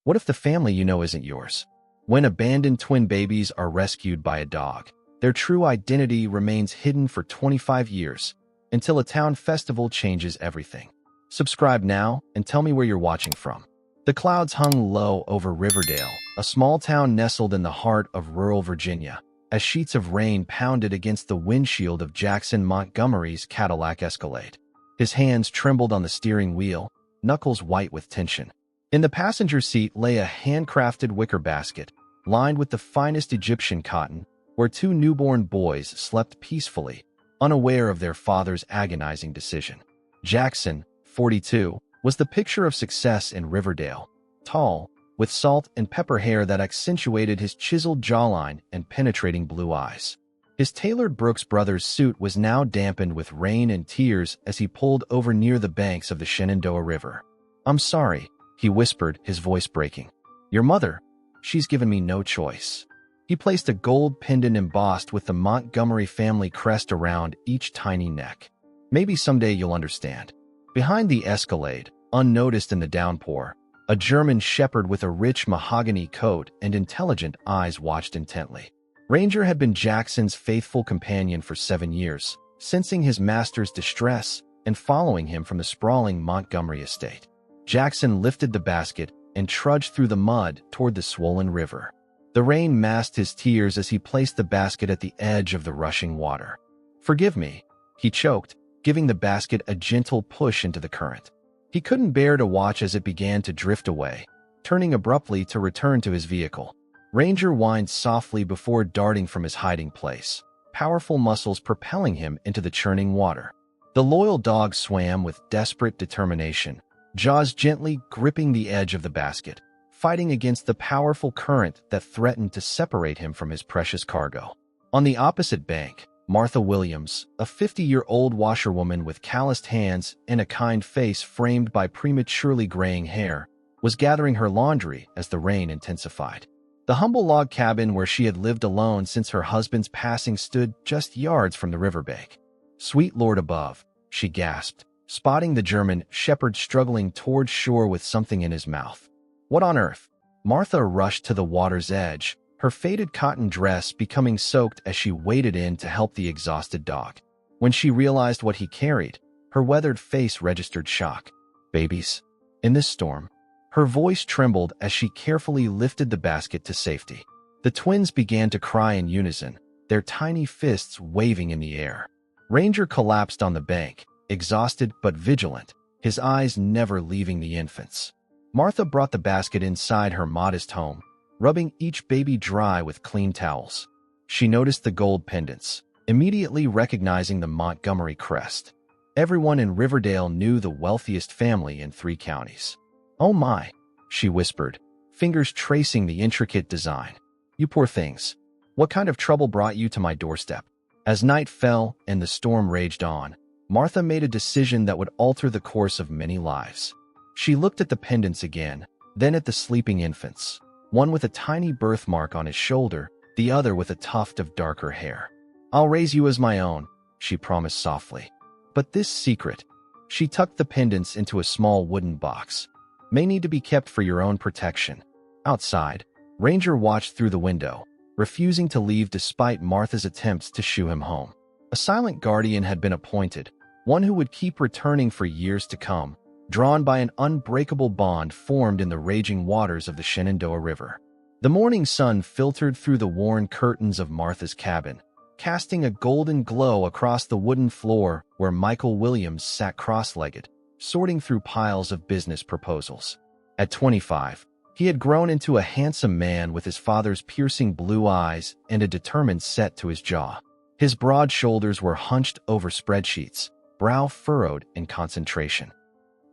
What if the family you know isn't yours? When abandoned twin babies are rescued by a dog, their true identity remains hidden for 25 years until a town festival changes everything. Subscribe now and tell me where you're watching from. The clouds hung low over Riverdale, a small town nestled in the heart of rural Virginia, as sheets of rain pounded against the windshield of Jackson Montgomery's Cadillac Escalade. His hands trembled on the steering wheel, knuckles white with tension. In the passenger seat lay a handcrafted wicker basket, lined with the finest Egyptian cotton, where two newborn boys slept peacefully, unaware of their father's agonizing decision. Jackson, 42, was the picture of success in Riverdale, tall, with salt and pepper hair that accentuated his chiseled jawline and penetrating blue eyes. His tailored Brooks Brothers suit was now dampened with rain and tears as he pulled over near the banks of the Shenandoah River. "I'm sorry," he whispered, his voice breaking. "Your mother, she's given me no choice." He placed a gold pendant embossed with the Montgomery family crest around each tiny neck. "Maybe someday you'll understand." Behind the Escalade, unnoticed in the downpour, a German shepherd with a rich mahogany coat and intelligent eyes watched intently. Ranger had been Jackson's faithful companion for 7 years, sensing his master's distress and following him from the sprawling Montgomery estate. Jackson lifted the basket and trudged through the mud toward the swollen river. The rain masked his tears as he placed the basket at the edge of the rushing water. "Forgive me," he choked, giving the basket a gentle push into the current. He couldn't bear to watch as it began to drift away, turning abruptly to return to his vehicle. Ranger whined softly before darting from his hiding place, powerful muscles propelling him into the churning water. The loyal dog swam with desperate determination, jaws gently gripping the edge of the basket, fighting against the powerful current that threatened to separate him from his precious cargo. On the opposite bank, Martha Williams, a 50-year-old washerwoman with calloused hands and a kind face framed by prematurely graying hair, was gathering her laundry as the rain intensified. The humble log cabin where she had lived alone since her husband's passing stood just yards from the riverbank. "Sweet Lord above," she gasped, spotting the German shepherd struggling toward shore with something in his mouth. "What on earth?" Martha rushed to the water's edge, her faded cotton dress becoming soaked as she waded in to help the exhausted dog. When she realized what he carried, her weathered face registered shock. "Babies? In this storm?" Her voice trembled as she carefully lifted the basket to safety. The twins began to cry in unison, their tiny fists waving in the air. Ranger collapsed on the bank, exhausted but vigilant, his eyes never leaving the infants. Martha brought the basket inside her modest home, rubbing each baby dry with clean towels. She noticed the gold pendants, immediately recognizing the Montgomery crest. Everyone in Riverdale knew the wealthiest family in 3 counties. "Oh my," she whispered, fingers tracing the intricate design. "You poor things. What kind of trouble brought you to my doorstep?" As night fell and the storm raged on, Martha made a decision that would alter the course of many lives. She looked at the pendants again, then at the sleeping infants, one with a tiny birthmark on his shoulder, the other with a tuft of darker hair. "I'll raise you as my own," she promised softly. "But this secret," she tucked the pendants into a small wooden box, "may need to be kept for your own protection." Outside, Ranger watched through the window, refusing to leave despite Martha's attempts to shoo him home. A silent guardian had been appointed, one who would keep returning for years to come, drawn by an unbreakable bond formed in the raging waters of the Shenandoah River. The morning sun filtered through the worn curtains of Martha's cabin, casting a golden glow across the wooden floor where Michael Williams sat cross-legged, sorting through piles of business proposals. At 25, he had grown into a handsome man with his father's piercing blue eyes and a determined set to his jaw. His broad shoulders were hunched over spreadsheets, brow furrowed in concentration.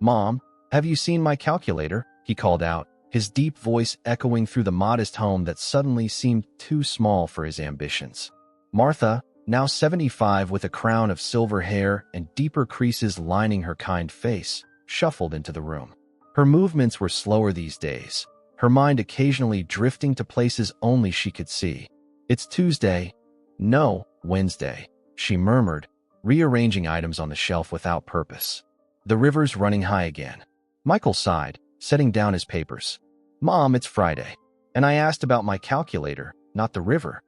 "Mom, have you seen my calculator?" he called out, his deep voice echoing through the modest home that suddenly seemed too small for his ambitions. Martha, now 75 with a crown of silver hair and deeper creases lining her kind face, shuffled into the room. Her movements were slower these days, her mind occasionally drifting to places only she could see. "It's Tuesday." "No, Wednesday," she murmured, rearranging items on the shelf without purpose. "The river's running high again." Michael sighed, setting down his papers. "Mom, it's Friday, and I asked about my calculator, not the river."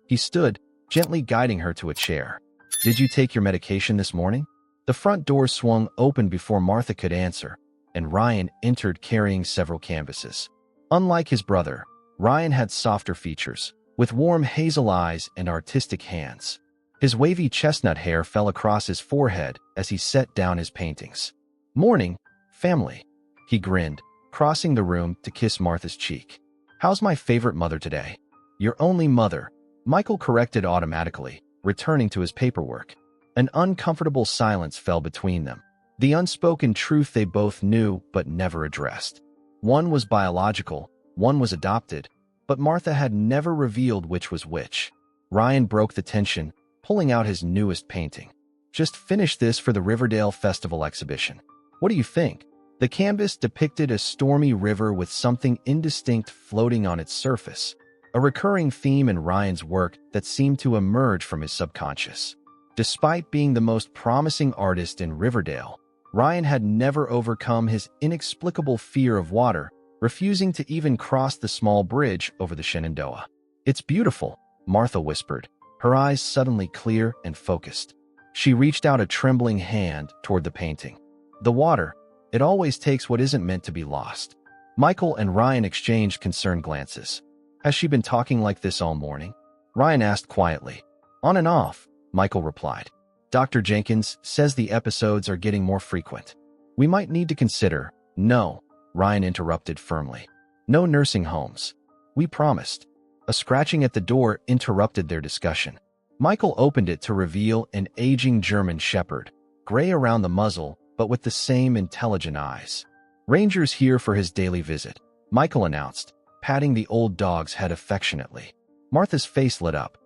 He stood, gently guiding her to a chair. "Did you take your medication this morning?" The front door swung open before Martha could answer, and Ryan entered carrying several canvases. Unlike his brother, Ryan had softer features, with warm hazel eyes and artistic hands. His wavy chestnut hair fell across his forehead as he set down his paintings. "Morning, family," he grinned, crossing the room to kiss Martha's cheek. "How's my favorite mother today?" "Your only mother," Michael corrected automatically, returning to his paperwork. An uncomfortable silence fell between them, the unspoken truth they both knew but never addressed. One was biological, one was adopted, but Martha had never revealed which was which. Ryan broke the tension, pulling out his newest painting. "Just finished this for the Riverdale Festival exhibition. What do you think?" The canvas depicted a stormy river with something indistinct floating on its surface, a recurring theme in Ryan's work that seemed to emerge from his subconscious. Despite being the most promising artist in Riverdale, Ryan had never overcome his inexplicable fear of water, refusing to even cross the small bridge over the Shenandoah. "It's beautiful," Martha whispered, her eyes suddenly clear and focused. She reached out a trembling hand toward the painting. "The water, it always takes what isn't meant to be lost." Michael and Ryan exchanged concerned glances. "Has she been talking like this all morning?" Ryan asked quietly. "On and off," Michael replied. "Dr. Jenkins says the episodes are getting more frequent. We might need to consider—" "No," Ryan interrupted firmly. "No nursing homes. We promised." A scratching at the door interrupted their discussion. Michael opened it to reveal an aging German shepherd, gray around the muzzle, but with the same intelligent eyes. "Ranger's here for his daily visit," Michael announced, patting the old dog's head affectionately. Martha's face lit up.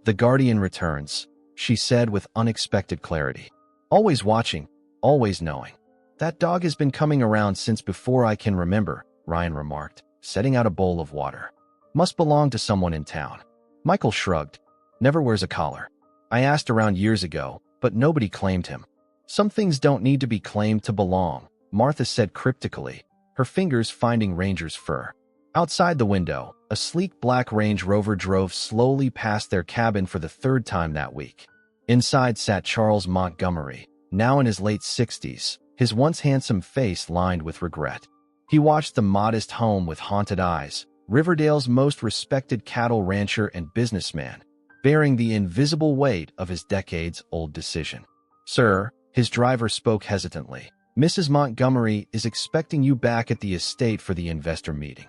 "The guardian returns," she said with unexpected clarity. "Always watching, always knowing." "That dog has been coming around since before I can remember," Ryan remarked, setting out a bowl of water. "Must belong to someone in town." Michael shrugged. "Never wears a collar. I asked around years ago, but nobody claimed him." "Some things don't need to be claimed to belong," Martha said cryptically, her fingers finding Ranger's fur. Outside the window, a sleek black Range Rover drove slowly past their cabin for the third time that week. Inside sat Charles Montgomery, now in his late 60s, his once handsome face lined with regret. He watched the modest home with haunted eyes, Riverdale's most respected cattle rancher and businessman, bearing the invisible weight of his decades-old decision. "Sir," his driver spoke hesitantly, "Mrs. Montgomery is expecting you back at the estate for the investor meeting."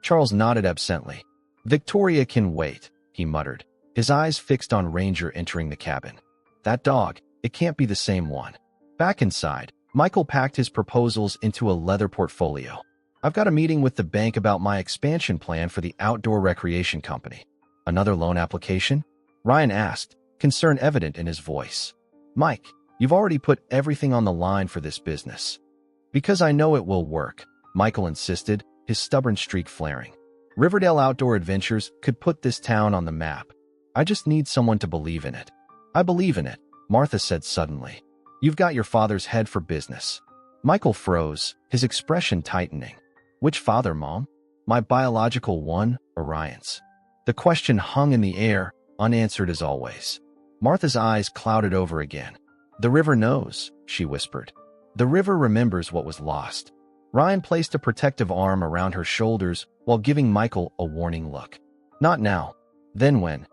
Charles nodded absently. "Victoria can wait," he muttered, his eyes fixed on Ranger entering the cabin. "That dog, it can't be the same one." Back inside, Michael packed his proposals into a leather portfolio. "I've got a meeting with the bank about my expansion plan for the outdoor recreation company." "Another loan application?" Ryan asked, concern evident in his voice. "Mike, you've already put everything on the line for this business." "Because I know it will work," Michael insisted, his stubborn streak flaring. "Riverdale Outdoor Adventures could put this town on the map. I just need someone to believe in it." "I believe in it," Martha said suddenly. "You've got your father's head for business." Michael froze, his expression tightening. "Which father, Mom? My biological one, or Ryan's?" The question hung in the air, unanswered as always. Martha's eyes clouded over again. "The river knows," she whispered. "The river remembers what was lost." Ryan placed a protective arm around her shoulders while giving Michael a warning look. "Not now." "Then when?"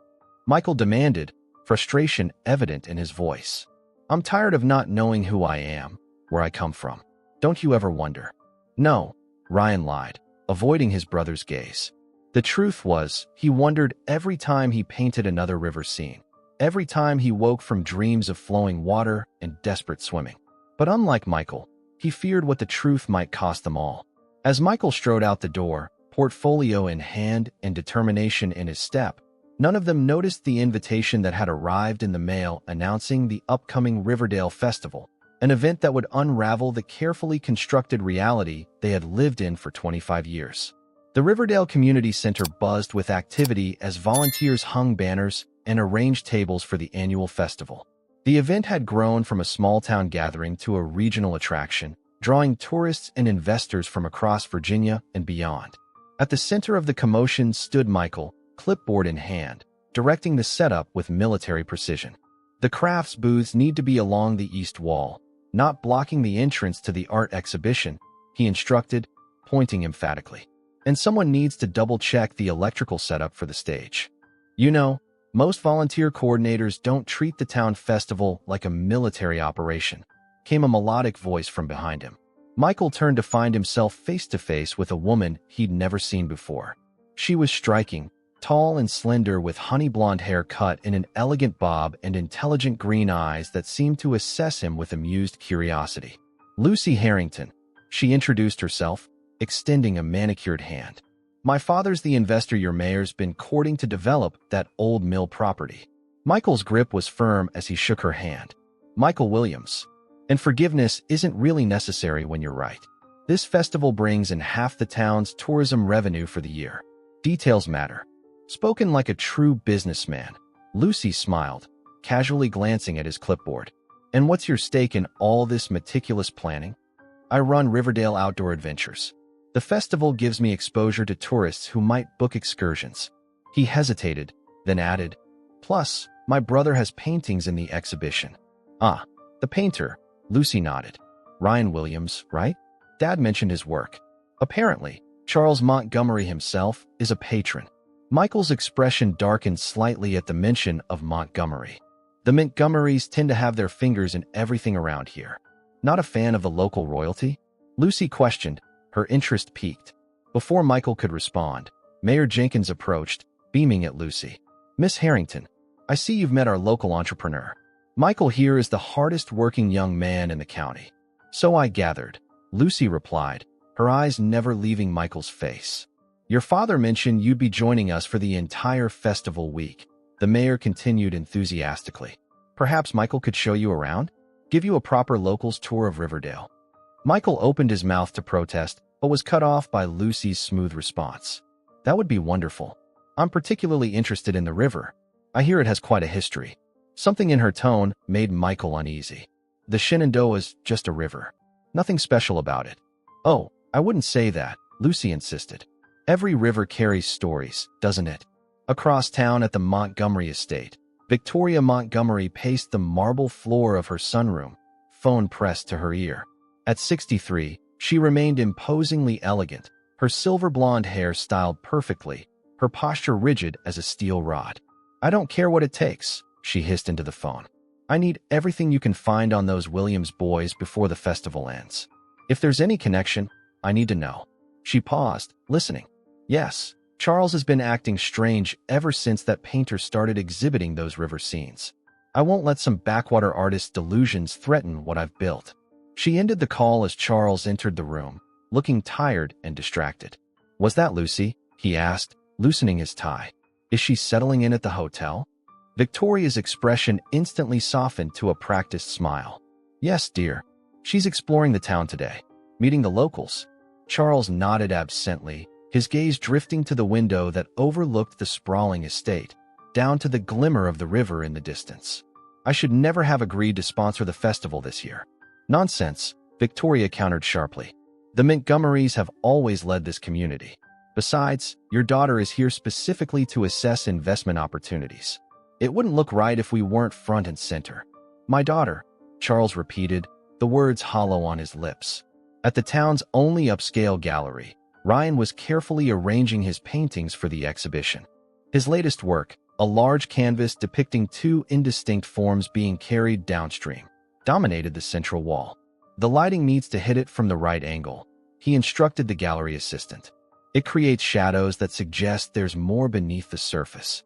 Michael demanded, frustration evident in his voice. "I'm tired of not knowing who I am, where I come from. Don't you ever wonder?" "No," Ryan lied, avoiding his brother's gaze. The truth was, he wondered every time he painted another river scene, every time he woke from dreams of flowing water and desperate swimming. But unlike Michael, he feared what the truth might cost them all. As Michael strode out the door, portfolio in hand and determination in his step, none of them noticed the invitation that had arrived in the mail announcing the upcoming Riverdale Festival, an event that would unravel the carefully constructed reality they had lived in for 25 years. The Riverdale Community Center buzzed with activity as volunteers hung banners and arranged tables for the annual festival. The event had grown from a small-town gathering to a regional attraction, drawing tourists and investors from across Virginia and beyond. At the center of the commotion stood Michael, clipboard in hand, directing the setup with military precision. The crafts booths need to be along the east wall, not blocking the entrance to the art exhibition, he instructed, pointing emphatically. And someone needs to double-check the electrical setup for the stage. You know, most volunteer coordinators don't treat the town festival like a military operation, came a melodic voice from behind him. Michael turned to find himself face-to-face with a woman he'd never seen before. She was striking, tall and slender with honey blonde hair cut in an elegant bob and intelligent green eyes that seemed to assess him with amused curiosity. Lucy Harrington, she introduced herself, extending a manicured hand. My father's the investor your mayor's been courting to develop that old mill property. Michael's grip was firm as he shook her hand. Michael Williams. And forgiveness isn't really necessary when you're right. This festival brings in half the town's tourism revenue for the year. Details matter. Spoken like a true businessman, Lucy smiled, casually glancing at his clipboard. And what's your stake in all this meticulous planning? I run Riverdale Outdoor Adventures. The festival gives me exposure to tourists who might book excursions. He hesitated, then added, plus, my brother has paintings in the exhibition. Ah, the painter, Lucy nodded. Ryan Williams, right? Dad mentioned his work. Apparently, Charles Montgomery himself is a patron. Michael's expression darkened slightly at the mention of Montgomery. The Montgomerys tend to have their fingers in everything around here. Not a fan of the local royalty? Lucy questioned, her interest piqued. Before Michael could respond, Mayor Jenkins approached, beaming at Lucy. Miss Harrington, I see you've met our local entrepreneur. Michael here is the hardest-working young man in the county. So I gathered, Lucy replied, her eyes never leaving Michael's face. Your father mentioned you'd be joining us for the entire festival week, the mayor continued enthusiastically. Perhaps Michael could show you around? Give you a proper locals tour of Riverdale. Michael opened his mouth to protest, but was cut off by Lucy's smooth response. That would be wonderful. I'm particularly interested in the river. I hear it has quite a history. Something in her tone made Michael uneasy. The Shenandoah is just a river. Nothing special about it. Oh, I wouldn't say that, Lucy insisted. Every river carries stories, doesn't it? Across town at the Montgomery estate, Victoria Montgomery paced the marble floor of her sunroom, phone pressed to her ear. At 63, she remained imposingly elegant, her silver blonde hair styled perfectly, her posture rigid as a steel rod. I don't care what it takes, she hissed into the phone. I need everything you can find on those Williams boys before the festival ends. If there's any connection, I need to know. She paused, listening. Yes, Charles has been acting strange ever since that painter started exhibiting those river scenes. I won't let some backwater artist's delusions threaten what I've built. She ended the call as Charles entered the room, looking tired and distracted. Was that Lucy? He asked, loosening his tie. Is she settling in at the hotel? Victoria's expression instantly softened to a practiced smile. Yes, dear. She's exploring the town today, meeting the locals. Charles nodded absently, his gaze drifting to the window that overlooked the sprawling estate, down to the glimmer of the river in the distance. I should never have agreed to sponsor the festival this year. Nonsense, Victoria countered sharply. The Montgomerys have always led this community. Besides, your daughter is here specifically to assess investment opportunities. It wouldn't look right if we weren't front and center. My daughter, Charles repeated, the words hollow on his lips. At the town's only upscale gallery, Ryan was carefully arranging his paintings for the exhibition. His latest work, a large canvas depicting two indistinct forms being carried downstream, dominated the central wall. The lighting needs to hit it from the right angle, he instructed the gallery assistant. It creates shadows that suggest there's more beneath the surface.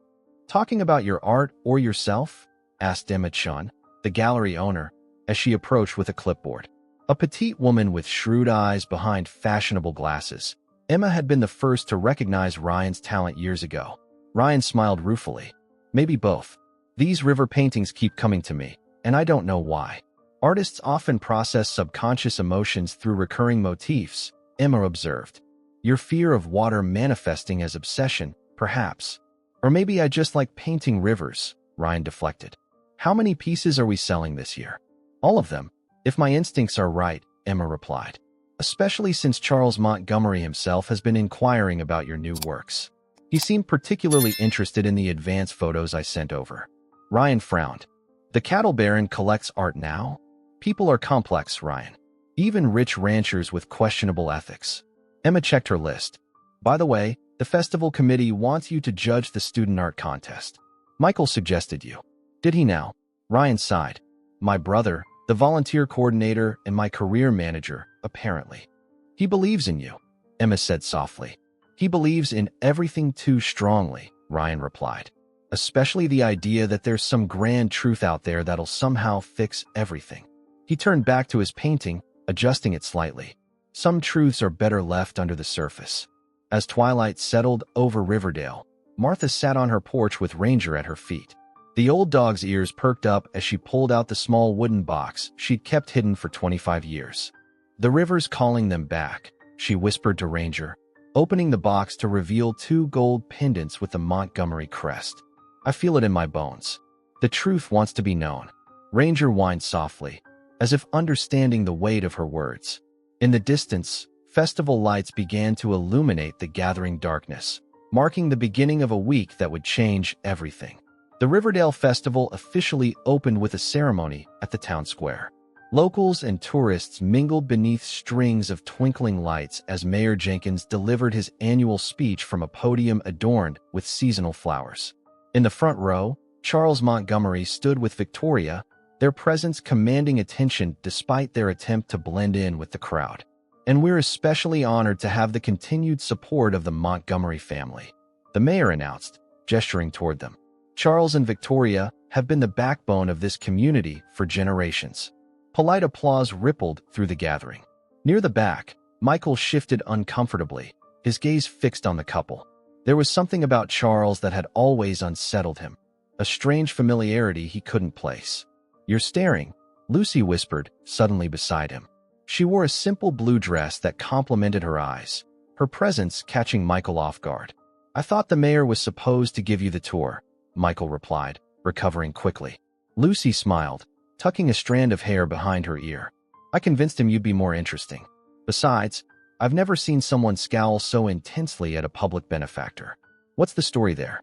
Talking about your art or yourself? Asked Emma Chun, the gallery owner, as she approached with a clipboard. A petite woman with shrewd eyes behind fashionable glasses, Emma had been the first to recognize Ryan's talent years ago. Ryan smiled ruefully. Maybe both. These river paintings keep coming to me, and I don't know why. Artists often process subconscious emotions through recurring motifs, Emma observed. Your fear of water manifesting as obsession, perhaps. Or maybe I just like painting rivers, Ryan deflected. How many pieces are we selling this year? All of them. If my instincts are right, Emma replied. especially since Charles Montgomery himself has been inquiring about your new works. He seemed particularly interested in the advance photos I sent over. Ryan frowned. The cattle baron collects art now? People are complex, Ryan. Even rich ranchers with questionable ethics. Emma checked her list. By the way, the festival committee wants you to judge the student art contest. Michael suggested you. Did he now? Ryan sighed. My brother, the volunteer coordinator, and my career manager, apparently. He believes in you, Emma said softly. He believes in everything too strongly, Ryan replied. Especially the idea that there's some grand truth out there that'll somehow fix everything. He turned back to his painting, adjusting it slightly. Some truths are better left under the surface. As twilight settled over Riverdale, Martha sat on her porch with Ranger at her feet. The old dog's ears perked up as she pulled out the small wooden box she'd kept hidden for 25 years. The river's calling them back, she whispered to Ranger, opening the box to reveal 2 gold pendants with the Montgomery crest. I feel it in my bones. The truth wants to be known. Ranger whined softly, as if understanding the weight of her words. In the distance, festival lights began to illuminate the gathering darkness, marking the beginning of a week that would change everything. The Riverdale Festival officially opened with a ceremony at the town square. Locals and tourists mingled beneath strings of twinkling lights as Mayor Jenkins delivered his annual speech from a podium adorned with seasonal flowers. In the front row, Charles Montgomery stood with Victoria, their presence commanding attention despite their attempt to blend in with the crowd. And we're especially honored to have the continued support of the Montgomery family, the mayor announced, gesturing toward them. Charles and Victoria have been the backbone of this community for generations. Polite applause rippled through the gathering. Near the back, Michael shifted uncomfortably, his gaze fixed on the couple. There was something about Charles that had always unsettled him, a strange familiarity he couldn't place. You're staring, Lucy whispered, suddenly beside him. She wore a simple blue dress that complemented her eyes, her presence catching Michael off guard. I thought the mayor was supposed to give you the tour, Michael replied, recovering quickly. Lucy smiled, tucking a strand of hair behind her ear. I convinced him you'd be more interesting. Besides, I've never seen someone scowl so intensely at a public benefactor. What's the story there?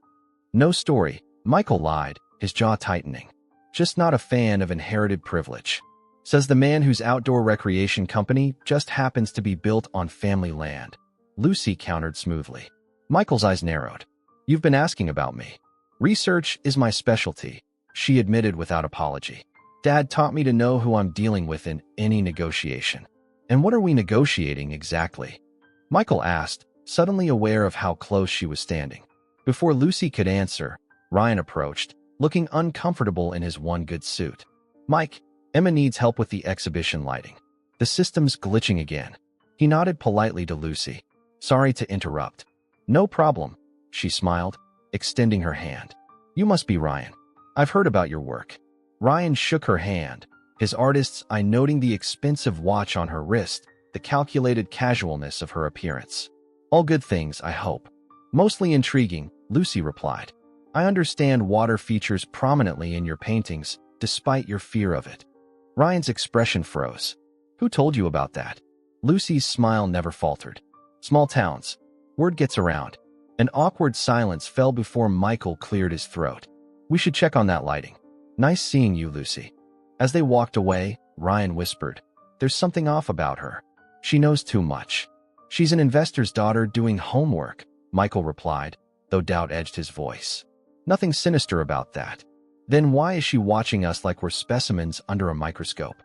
No story, Michael lied, his jaw tightening. Just not a fan of inherited privilege. Says the man whose outdoor recreation company just happens to be built on family land. Lucy countered smoothly. Michael's eyes narrowed. You've been asking about me. Research is my specialty, she admitted without apology. Dad taught me to know who I'm dealing with in any negotiation. And what are we negotiating exactly? Michael asked, suddenly aware of how close she was standing. Before Lucy could answer, Ryan approached, looking uncomfortable in his one good suit. Mike, Emma needs help with the exhibition lighting. The system's glitching again. He nodded politely to Lucy. Sorry to interrupt. No problem, she smiled, extending her hand. You must be Ryan. I've heard about your work. Ryan shook her hand, his artist's eye noting the expensive watch on her wrist, the calculated casualness of her appearance. All good things, I hope. Mostly intriguing, Lucy replied. I understand water features prominently in your paintings, despite your fear of it. Ryan's expression froze. Who told you about that? Lucy's smile never faltered. Small towns. Word gets around. An awkward silence fell before Michael cleared his throat. We should check on that lighting. Nice seeing you, Lucy. As they walked away, Ryan whispered, There's something off about her. She knows too much. She's an investor's daughter doing homework, Michael replied, though doubt edged his voice. Nothing sinister about that. Then why is she watching us like we're specimens under a microscope?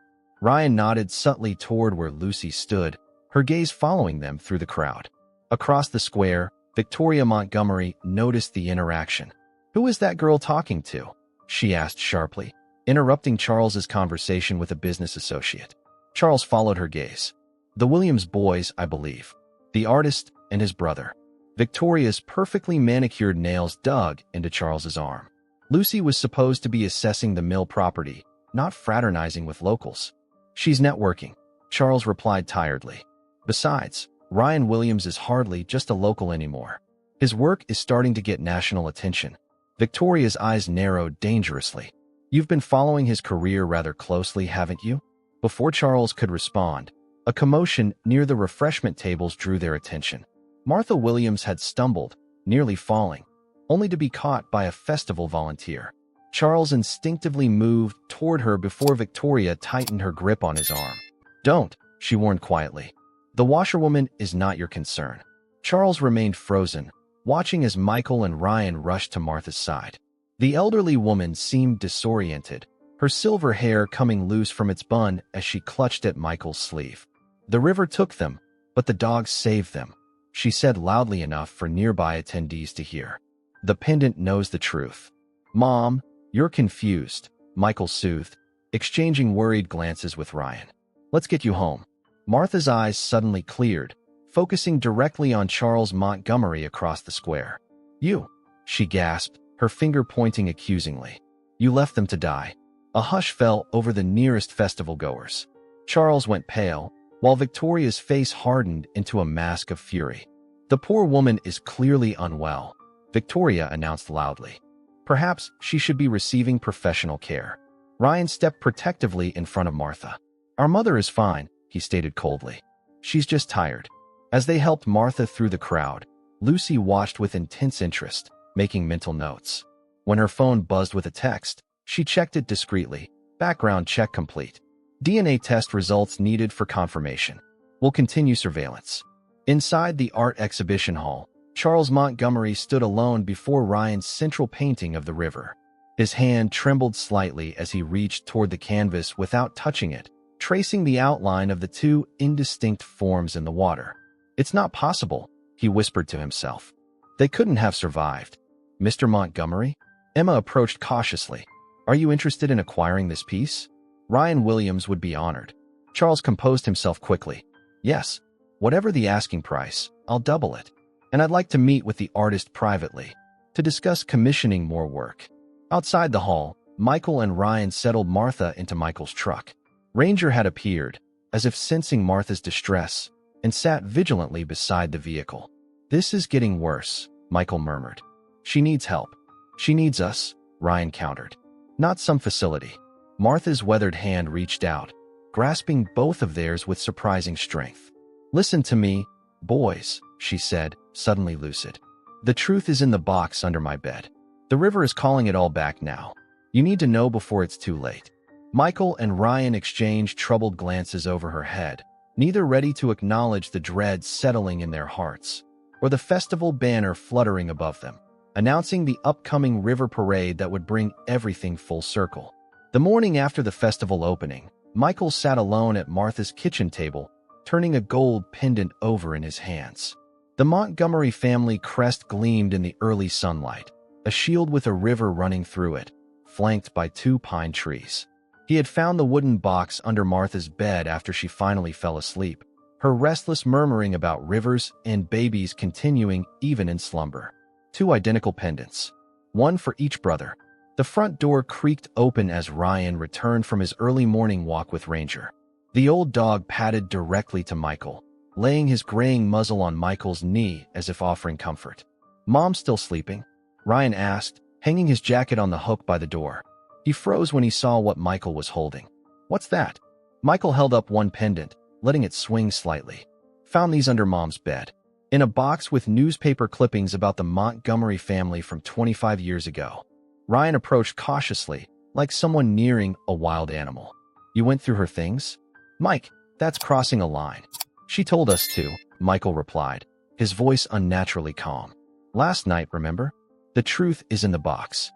Ryan nodded subtly toward where Lucy stood, her gaze following them through the crowd. Across the square, Victoria Montgomery noticed the interaction. Who is that girl talking to? She asked sharply, interrupting Charles's conversation with a business associate. Charles followed her gaze. The Williams boys, I believe. The artist and his brother. Victoria's perfectly manicured nails dug into Charles's arm. Lucy was supposed to be assessing the mill property, not fraternizing with locals. She's networking, Charles replied tiredly. Besides, Ryan Williams is hardly just a local anymore. His work is starting to get national attention. Victoria's eyes narrowed dangerously. You've been following his career rather closely, haven't you? Before Charles could respond, A commotion near the refreshment tables drew their attention. Martha Williams had stumbled, nearly falling, only to be caught by a festival volunteer. Charles instinctively moved toward her before Victoria tightened her grip on his arm. "Don't," she warned quietly. "The washerwoman is not your concern." Charles remained frozen, watching as Michael and Ryan rushed to Martha's side. The elderly woman seemed disoriented, her silver hair coming loose from its bun as she clutched at Michael's sleeve. "The river took them, but the dogs saved them," she said loudly enough for nearby attendees to hear. "The pendant knows the truth." "Mom, you're confused," Michael soothed, exchanging worried glances with Ryan. "Let's get you home." Martha's eyes suddenly cleared, focusing directly on Charles Montgomery across the square. "You," she gasped, her finger pointing accusingly. "You left them to die." A hush fell over the nearest festival-goers. Charles went pale, while Victoria's face hardened into a mask of fury. "The poor woman is clearly unwell," Victoria announced loudly. "Perhaps she should be receiving professional care." Ryan stepped protectively in front of Martha. "Our mother is fine," he stated coldly. "She's just tired." As they helped Martha through the crowd, Lucy watched with intense interest, making mental notes. When her phone buzzed with a text, she checked it discreetly. "Background check complete. DNA test results needed for confirmation. We'll continue surveillance." Inside the art exhibition hall, Charles Montgomery stood alone before Ryan's central painting of the river. His hand trembled slightly as he reached toward the canvas without touching it, tracing the outline of the two indistinct forms in the water. "It's not possible," he whispered to himself. "They couldn't have survived." "Mr. Montgomery?" Emma approached cautiously. "Are you interested in acquiring this piece?" Ryan Williams would be honored. Charles composed himself quickly. "Yes, whatever the asking price, I'll double it. And I'd like to meet with the artist privately to discuss commissioning more work." Outside the hall, Michael and Ryan settled Martha into Michael's truck. Ranger had appeared, as if sensing Martha's distress, and sat vigilantly beside the vehicle. "This is getting worse," Michael murmured. "She needs help." "She needs us," Ryan countered. "Not some facility." Martha's weathered hand reached out, grasping both of theirs with surprising strength. "Listen to me, boys," she said, suddenly lucid. "The truth is in the box under my bed. The river is calling it all back now. You need to know before it's too late." Michael and Ryan exchanged troubled glances over her head, neither ready to acknowledge the dread settling in their hearts, or the festival banner fluttering above them, announcing the upcoming river parade that would bring everything full circle. The morning after the festival opening, Michael sat alone at Martha's kitchen table, turning a gold pendant over in his hands. The Montgomery family crest gleamed in the early sunlight, a shield with a river running through it, flanked by 2 pine trees. He had found the wooden box under Martha's bed after she finally fell asleep, her restless murmuring about rivers and babies continuing even in slumber. 2 identical pendants, one for each brother. The front door creaked open as Ryan returned from his early morning walk with Ranger. The old dog padded directly to Michael, laying his graying muzzle on Michael's knee as if offering comfort. "Mom still sleeping?" Ryan asked, hanging his jacket on the hook by the door. He froze when he saw what Michael was holding. "What's that?" Michael held up one pendant, letting it swing slightly. "Found these under Mom's bed, in a box with newspaper clippings about the Montgomery family from 25 years ago." Ryan approached cautiously, like someone nearing a wild animal. "You went through her things?" "Mike, that's crossing a line." "She told us to," Michael replied, his voice unnaturally calm. "Last night, remember? The truth is in the box."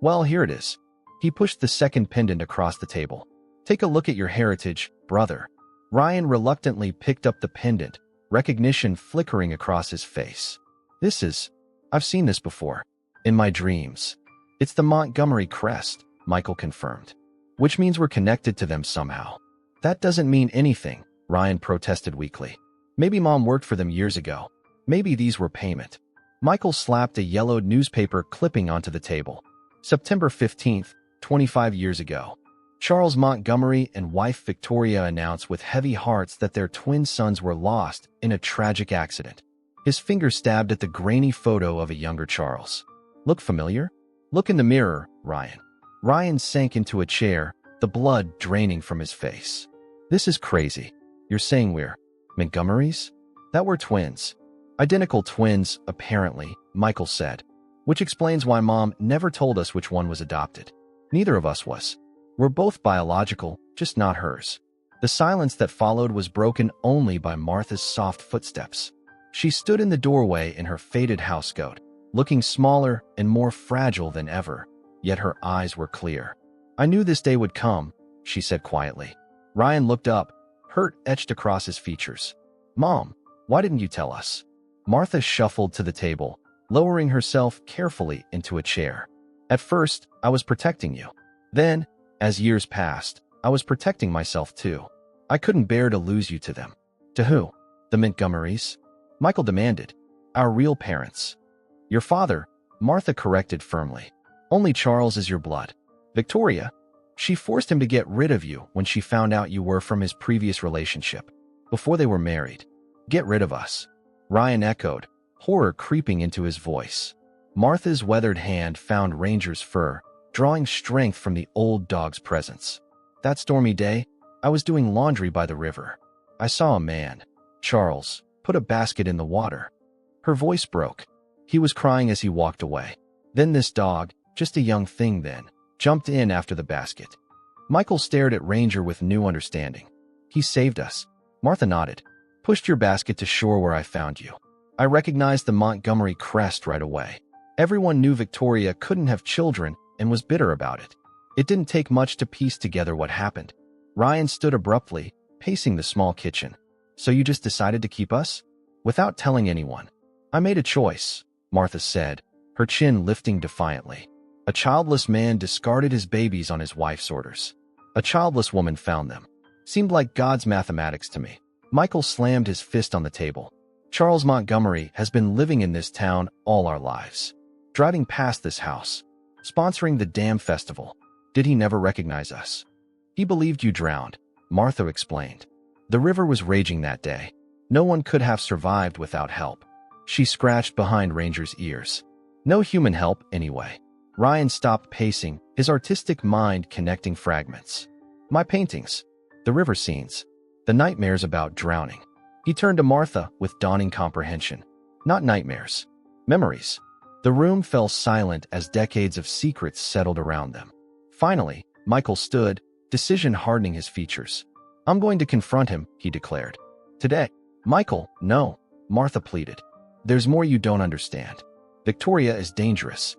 "Well, here it is." He pushed the second pendant across the table. "Take a look at your heritage, brother." Ryan reluctantly picked up the pendant, recognition flickering across his face. I've seen this before. In my dreams." "It's the Montgomery crest," Michael confirmed. "Which means we're connected to them somehow." "That doesn't mean anything," Ryan protested weakly. "Maybe Mom worked for them years ago. Maybe these were payment." Michael slapped a yellowed newspaper clipping onto the table. "September 15th, 25 years ago. Charles Montgomery and wife Victoria announced with heavy hearts that their twin sons were lost in a tragic accident." His finger stabbed at the grainy photo of a younger Charles. "Look familiar?" "Look in the mirror, Ryan." Ryan sank into a chair, the blood draining from his face. "This is crazy." You're saying we're Montgomerys? That we're twins. Identical twins, apparently, Michael said, which explains why Mom never told us which one was adopted. Neither of us was. We're both biological, just not hers. The silence that followed was broken only by Martha's soft footsteps. She stood in the doorway in her faded housecoat, looking smaller and more fragile than ever, yet her eyes were clear. I knew this day would come, she said quietly. Ryan looked up, hurt etched across his features. Mom, why didn't you tell us? Martha shuffled to the table, lowering herself carefully into a chair. At first, I was protecting you. Then, as years passed, I was protecting myself too. I couldn't bear to lose you to them. To who? The Montgomerys? Michael demanded. Our real parents. Your father, Martha corrected firmly. Only Charles is your blood. Victoria, she forced him to get rid of you when she found out you were from his previous relationship, before they were married. Get rid of us. Ryan echoed, horror creeping into his voice. Martha's weathered hand found Ranger's fur, drawing strength from the old dog's presence. That stormy day, I was doing laundry by the river. I saw a man, Charles, put a basket in the water. Her voice broke. He was crying as he walked away. Then this dog, just a young thing then, jumped in after the basket. Michael stared at Ranger with new understanding. He saved us. Martha nodded. Pushed your basket to shore where I found you. I recognized the Montgomery crest right away. Everyone knew Victoria couldn't have children and was bitter about it. It didn't take much to piece together what happened. Ryan stood abruptly, pacing the small kitchen. So you just decided to keep us? Without telling anyone. I made a choice, Martha said, her chin lifting defiantly. A childless man discarded his babies on his wife's orders. A childless woman found them. Seemed like God's mathematics to me. Michael slammed his fist on the table. Charles Montgomery has been living in this town all our lives. Driving past this house. Sponsoring the damn festival. Did he never recognize us? He believed you drowned, Martha explained. The river was raging that day. No one could have survived without help. She scratched behind Ranger's ears. No human help, anyway. Ryan stopped pacing, his artistic mind connecting fragments. My paintings. The river scenes. The nightmares about drowning. He turned to Martha with dawning comprehension. Not nightmares. Memories. The room fell silent as decades of secrets settled around them. Finally, Michael stood, decision hardening his features. I'm going to confront him, he declared. Today. Michael, no, Martha pleaded. There's more you don't understand. Victoria is dangerous.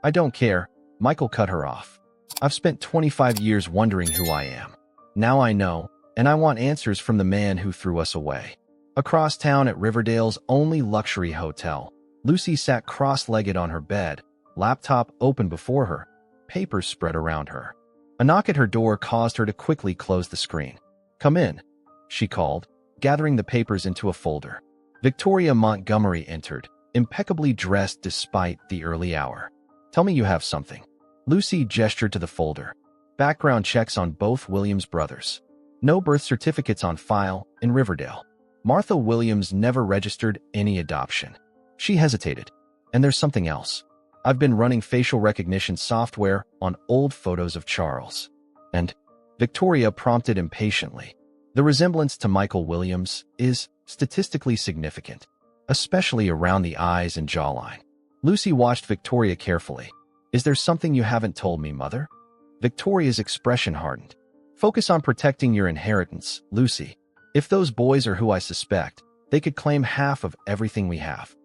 I don't care, Michael cut her off. I've spent 25 years wondering who I am. Now I know, and I want answers from the man who threw us away. Across town at Riverdale's only luxury hotel, Lucy sat cross-legged on her bed, laptop open before her, papers spread around her. A knock at her door caused her to quickly close the screen. Come in, she called, gathering the papers into a folder. Victoria Montgomery entered, impeccably dressed despite the early hour. Tell me you have something. Lucy gestured to the folder. Background checks on both Williams brothers. No birth certificates on file in Riverdale. Martha Williams never registered any adoption. She hesitated. And there's something else. I've been running facial recognition software on old photos of Charles. And Victoria prompted impatiently. The resemblance to Michael Williams is statistically significant, especially around the eyes and jawline. Lucy watched Victoria carefully. Is there something you haven't told me, Mother? Victoria's expression hardened. Focus on protecting your inheritance, Lucy. If those boys are who I suspect, they could claim half of everything we have.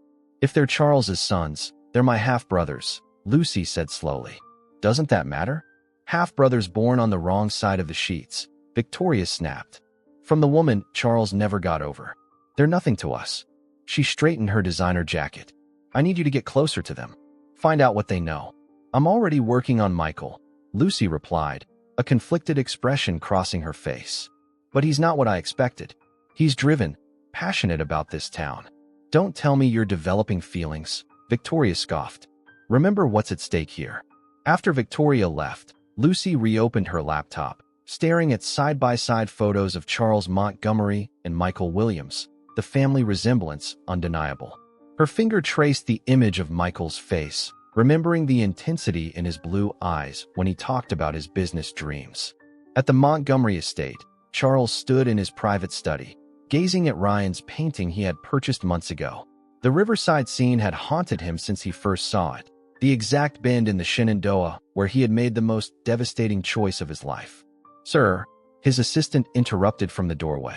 If they're Charles's sons, they're my half-brothers, Lucy said slowly. Doesn't that matter? Half-brothers born on the wrong side of the sheets, Victoria snapped. From the woman Charles never got over. They're nothing to us. She straightened her designer jacket. I need you to get closer to them. Find out what they know. I'm already working on Michael, Lucy replied, a conflicted expression crossing her face. But he's not what I expected. He's driven, passionate about this town. Don't tell me you're developing feelings, Victoria scoffed. Remember what's at stake here. After Victoria left, Lucy reopened her laptop, staring at side-by-side photos of Charles Montgomery and Michael Williams, the family resemblance undeniable. Her finger traced the image of Michael's face, remembering the intensity in his blue eyes when he talked about his business dreams. At the Montgomery estate, Charles stood in his private study, gazing at Ryan's painting he had purchased months ago. The riverside scene had haunted him since he first saw it, the exact bend in the Shenandoah where he had made the most devastating choice of his life. "Sir," his assistant interrupted from the doorway.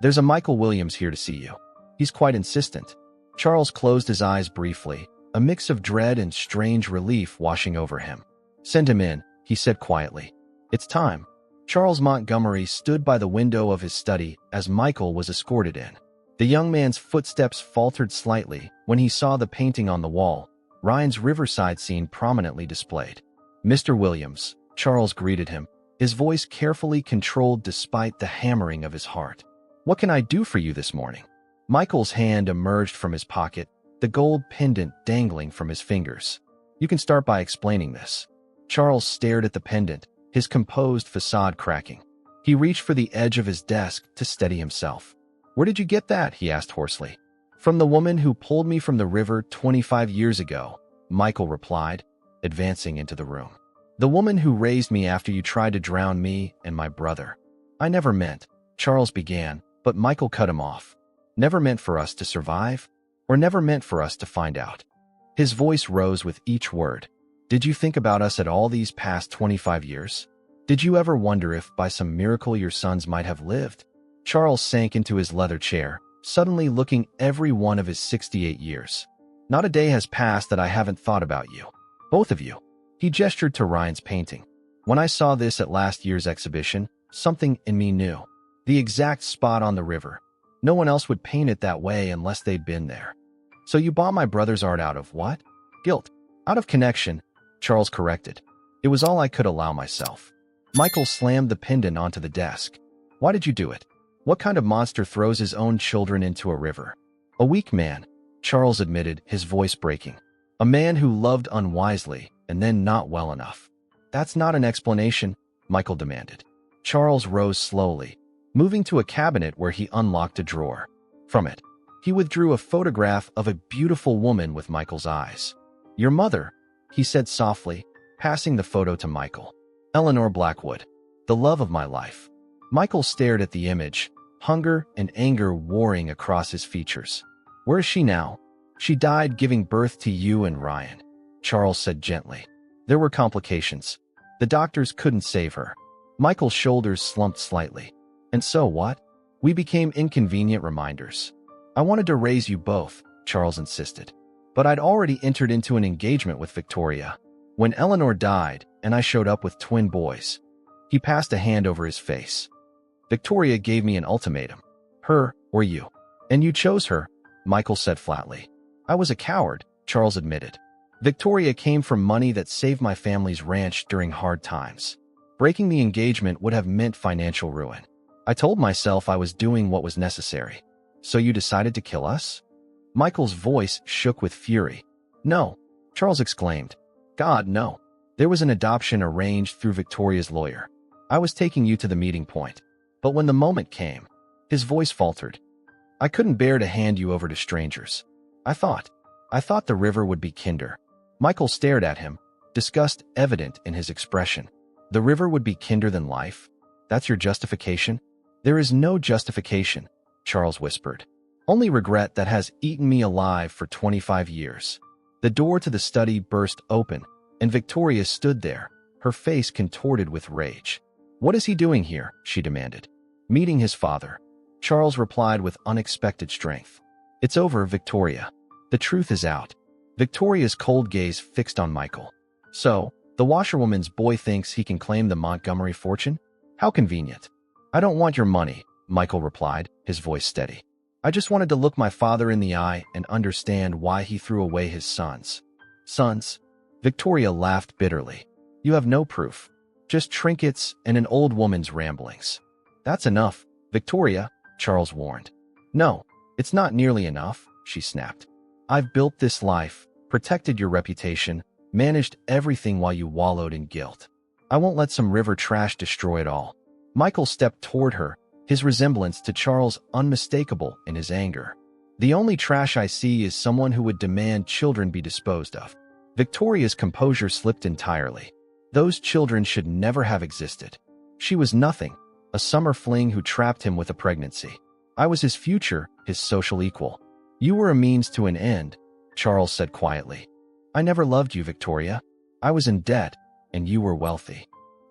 "There's a Michael Williams here to see you. He's quite insistent." Charles closed his eyes briefly, a mix of dread and strange relief washing over him. "Send him in," he said quietly. "It's time." Charles Montgomery stood by the window of his study as Michael was escorted in. The young man's footsteps faltered slightly when he saw the painting on the wall, Ryan's riverside scene prominently displayed. "Mr. Williams," Charles greeted him, his voice carefully controlled despite the hammering of his heart. "What can I do for you this morning?" Michael's hand emerged from his pocket, the gold pendant dangling from his fingers. "You can start by explaining this." Charles stared at the pendant, his composed facade cracking. He reached for the edge of his desk to steady himself. "Where did you get that?" he asked hoarsely. "From the woman who pulled me from the river 25 years ago," Michael replied, advancing into the room. "The woman who raised me after you tried to drown me and my brother." "I never meant," Charles began, but Michael cut him off. "Never meant for us to survive, or never meant for us to find out." His voice rose with each word. "Did you think about us at all these past 25 years? Did you ever wonder if, by some miracle, your sons might have lived?" Charles sank into his leather chair, suddenly looking every one of his 68 years. "Not a day has passed that I haven't thought about you. Both of you." He gestured to Ryan's painting. "When I saw this at last year's exhibition, something in me knew. The exact spot on the river. No one else would paint it that way unless they'd been there." "So you bought my brother's art out of what?" "Guilt. Out of connection," Charles corrected. "It was all I could allow myself." Michael slammed the pendant onto the desk. "Why did you do it? What kind of monster throws his own children into a river?" "A weak man," Charles admitted, his voice breaking. "A man who loved unwisely and then not well enough." "That's not an explanation," Michael demanded. Charles rose slowly, moving to a cabinet where he unlocked a drawer. From it, he withdrew a photograph of a beautiful woman with Michael's eyes. "Your mother," he said softly, passing the photo to Michael. "Eleanor Blackwood, the love of my life." Michael stared at the image, hunger and anger warring across his features. "Where is she now?" "She died giving birth to you and Ryan," Charles said gently. "There were complications. The doctors couldn't save her." Michael's shoulders slumped slightly. "And so what?" "We became inconvenient reminders." "I wanted to raise you both," Charles insisted. "But I'd already entered into an engagement with Victoria. When Eleanor died and I showed up with twin boys." He passed a hand over his face. "Victoria gave me an ultimatum. Her or you. And you chose her," Michael said flatly. "I was a coward," Charles admitted. "Victoria came from money that saved my family's ranch during hard times. Breaking the engagement would have meant financial ruin. I told myself I was doing what was necessary." "So you decided to kill us?" Michael's voice shook with fury. "No," Charles exclaimed. "God, no. There was an adoption arranged through Victoria's lawyer. I was taking you to the meeting point. But when the moment came," his voice faltered, "I couldn't bear to hand you over to strangers. I thought the river would be kinder." Michael stared at him, disgust evident in his expression. "The river would be kinder than life? That's your justification?" "There is no justification," Charles whispered. "Only regret that has eaten me alive for 25 years." The door to the study burst open, and Victoria stood there, her face contorted with rage. "What is he doing here?" she demanded. "Meeting his father," Charles replied with unexpected strength. "It's over, Victoria. The truth is out." Victoria's cold gaze fixed on Michael. "So, the washerwoman's boy thinks he can claim the Montgomery fortune? How convenient." "I don't want your money," Michael replied, his voice steady. "I just wanted to look my father in the eye and understand why he threw away his sons." "Sons?" Victoria laughed bitterly. "You have no proof. Just trinkets and an old woman's ramblings." "That's enough, Victoria," Charles warned. "No, it's not nearly enough," she snapped. "I've built this life, protected your reputation, managed everything while you wallowed in guilt. I won't let some river trash destroy it all." Michael stepped toward her, his resemblance to Charles unmistakable in his anger. "The only trash I see is someone who would demand children be disposed of." Victoria's composure slipped entirely. Those children should never have existed. She was nothing, a summer fling who trapped him with a pregnancy. I was his future, his social equal. You were a means to an end, Charles said quietly. I never loved you, Victoria. I was in debt, and you were wealthy.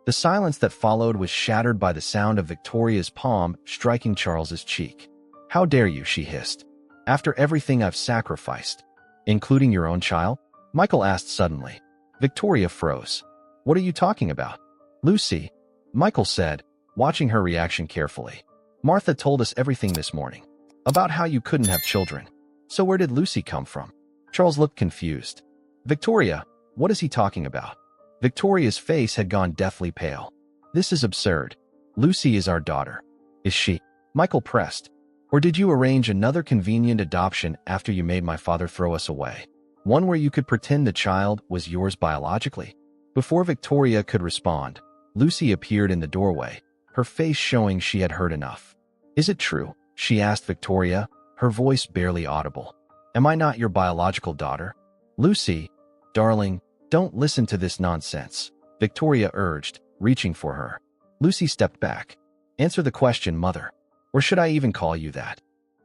The silence that followed was shattered by the sound of Victoria's palm striking Charles's cheek. How dare you, she hissed. After everything I've sacrificed, including your own child? Michael asked suddenly. Victoria froze. What are you talking about? Lucy, Michael said, watching her reaction carefully. Martha told us everything this morning. About how you couldn't have children. So where did Lucy come from? Charles looked confused. Victoria, what is he talking about? Victoria's face had gone deathly pale. This is absurd. Lucy is our daughter. Is she? Michael pressed. Or did you arrange another convenient adoption after you made my father throw us away? One where you could pretend the child was yours biologically? Before Victoria could respond, Lucy appeared in the doorway, her face showing she had heard enough. Is it true? She asked Victoria, her voice barely audible. Am I not your biological daughter? Lucy, darling, don't listen to this nonsense, Victoria urged, reaching for her. Lucy stepped back. Answer the question, mother. Or should I even call you that?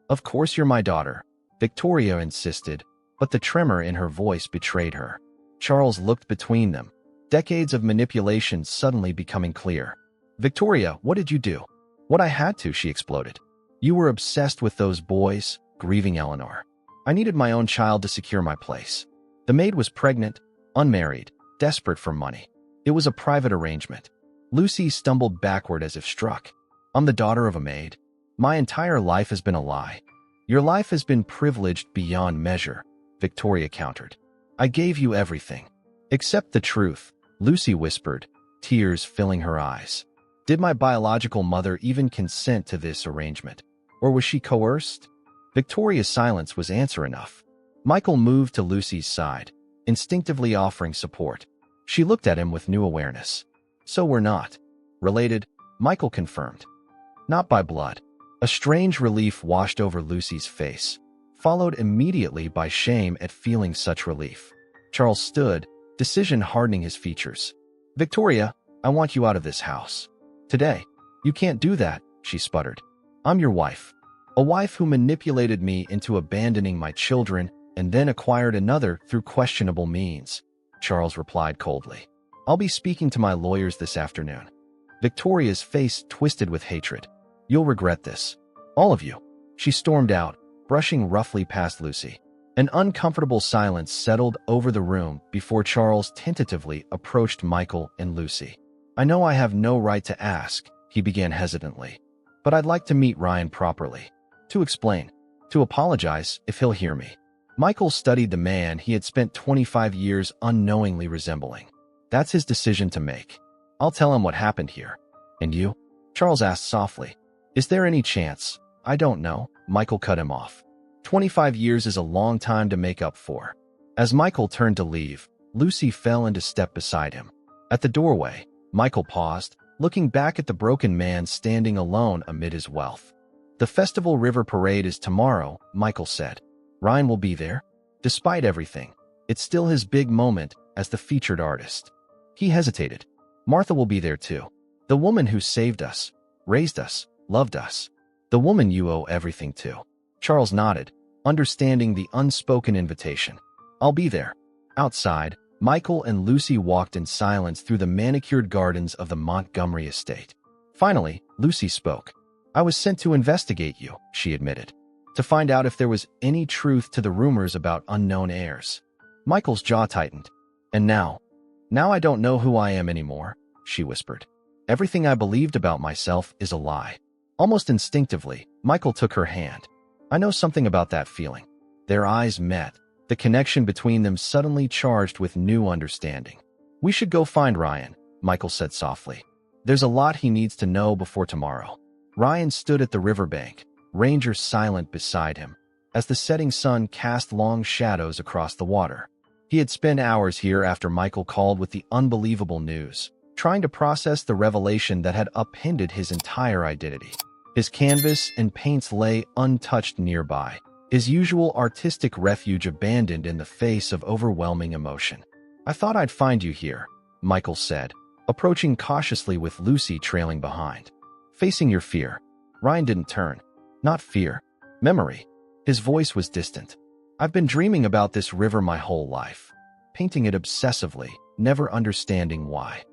Of course you're my daughter, Victoria insisted, but the tremor in her voice betrayed her. Charles looked between them, decades of manipulation suddenly becoming clear. Victoria, what did you do? What I had to, she exploded. You were obsessed with those boys, grieving Eleanor. I needed my own child to secure my place. The maid was pregnant, unmarried, desperate for money. It was a private arrangement. Lucy stumbled backward as if struck. I'm the daughter of a maid. My entire life has been a lie. Your life has been privileged beyond measure, Victoria countered. I gave you everything. Except the truth, Lucy whispered, tears filling her eyes. Did my biological mother even consent to this arrangement? Or was she coerced? Victoria's silence was answer enough. Michael moved to Lucy's side, instinctively offering support. She looked at him with new awareness. So we're not related, Michael confirmed. Not by blood. A strange relief washed over Lucy's face, followed immediately by shame at feeling such relief. Charles stood, decision hardening his features. Victoria, I want you out of this house. Today. You can't do that, she sputtered. I'm your wife. A wife who manipulated me into abandoning my children and then acquired another through questionable means, Charles replied coldly. I'll be speaking to my lawyers this afternoon. Victoria's face twisted with hatred. You'll regret this. All of you. She stormed out, brushing roughly past Lucy. An uncomfortable silence settled over the room before Charles tentatively approached Michael and Lucy. I know I have no right to ask, he began hesitantly, but I'd like to meet Ryan properly. To explain. To apologize if he'll hear me. Michael studied the man he had spent 25 years unknowingly resembling. That's his decision to make. I'll tell him what happened here. And you? Charles asked softly. Is there any chance? I don't know, Michael cut him off. 25 years is a long time to make up for. As Michael turned to leave, Lucy fell into step beside him. At the doorway, Michael paused, looking back at the broken man standing alone amid his wealth. The Festival River Parade is tomorrow, Michael said. Ryan will be there. Despite everything, it's still his big moment as the featured artist. He hesitated. Martha will be there too. The woman who saved us, raised us, loved us. The woman you owe everything to. Charles nodded, understanding the unspoken invitation. I'll be there. Outside, Michael and Lucy walked in silence through the manicured gardens of the Montgomery estate. Finally, Lucy spoke. I was sent to investigate you, she admitted, to find out if there was any truth to the rumors about unknown heirs. Michael's jaw tightened. And now I don't know who I am anymore, she whispered. Everything I believed about myself is a lie. Almost instinctively, Michael took her hand. I know something about that feeling. Their eyes met, the connection between them suddenly charged with new understanding. We should go find Ryan, Michael said softly. There's a lot he needs to know before tomorrow. Ryan stood at the riverbank, Ranger silent beside him, as the setting sun cast long shadows across the water. He had spent hours here after Michael called with the unbelievable news, trying to process the revelation that had upended his entire identity. His canvas and paints lay untouched nearby, his usual artistic refuge abandoned in the face of overwhelming emotion. I thought I'd find you here, Michael said, approaching cautiously with Lucy trailing behind. Facing your fear. Ryan didn't turn. Not fear. Memory. His voice was distant. I've been dreaming about this river my whole life, painting it obsessively, never understanding why.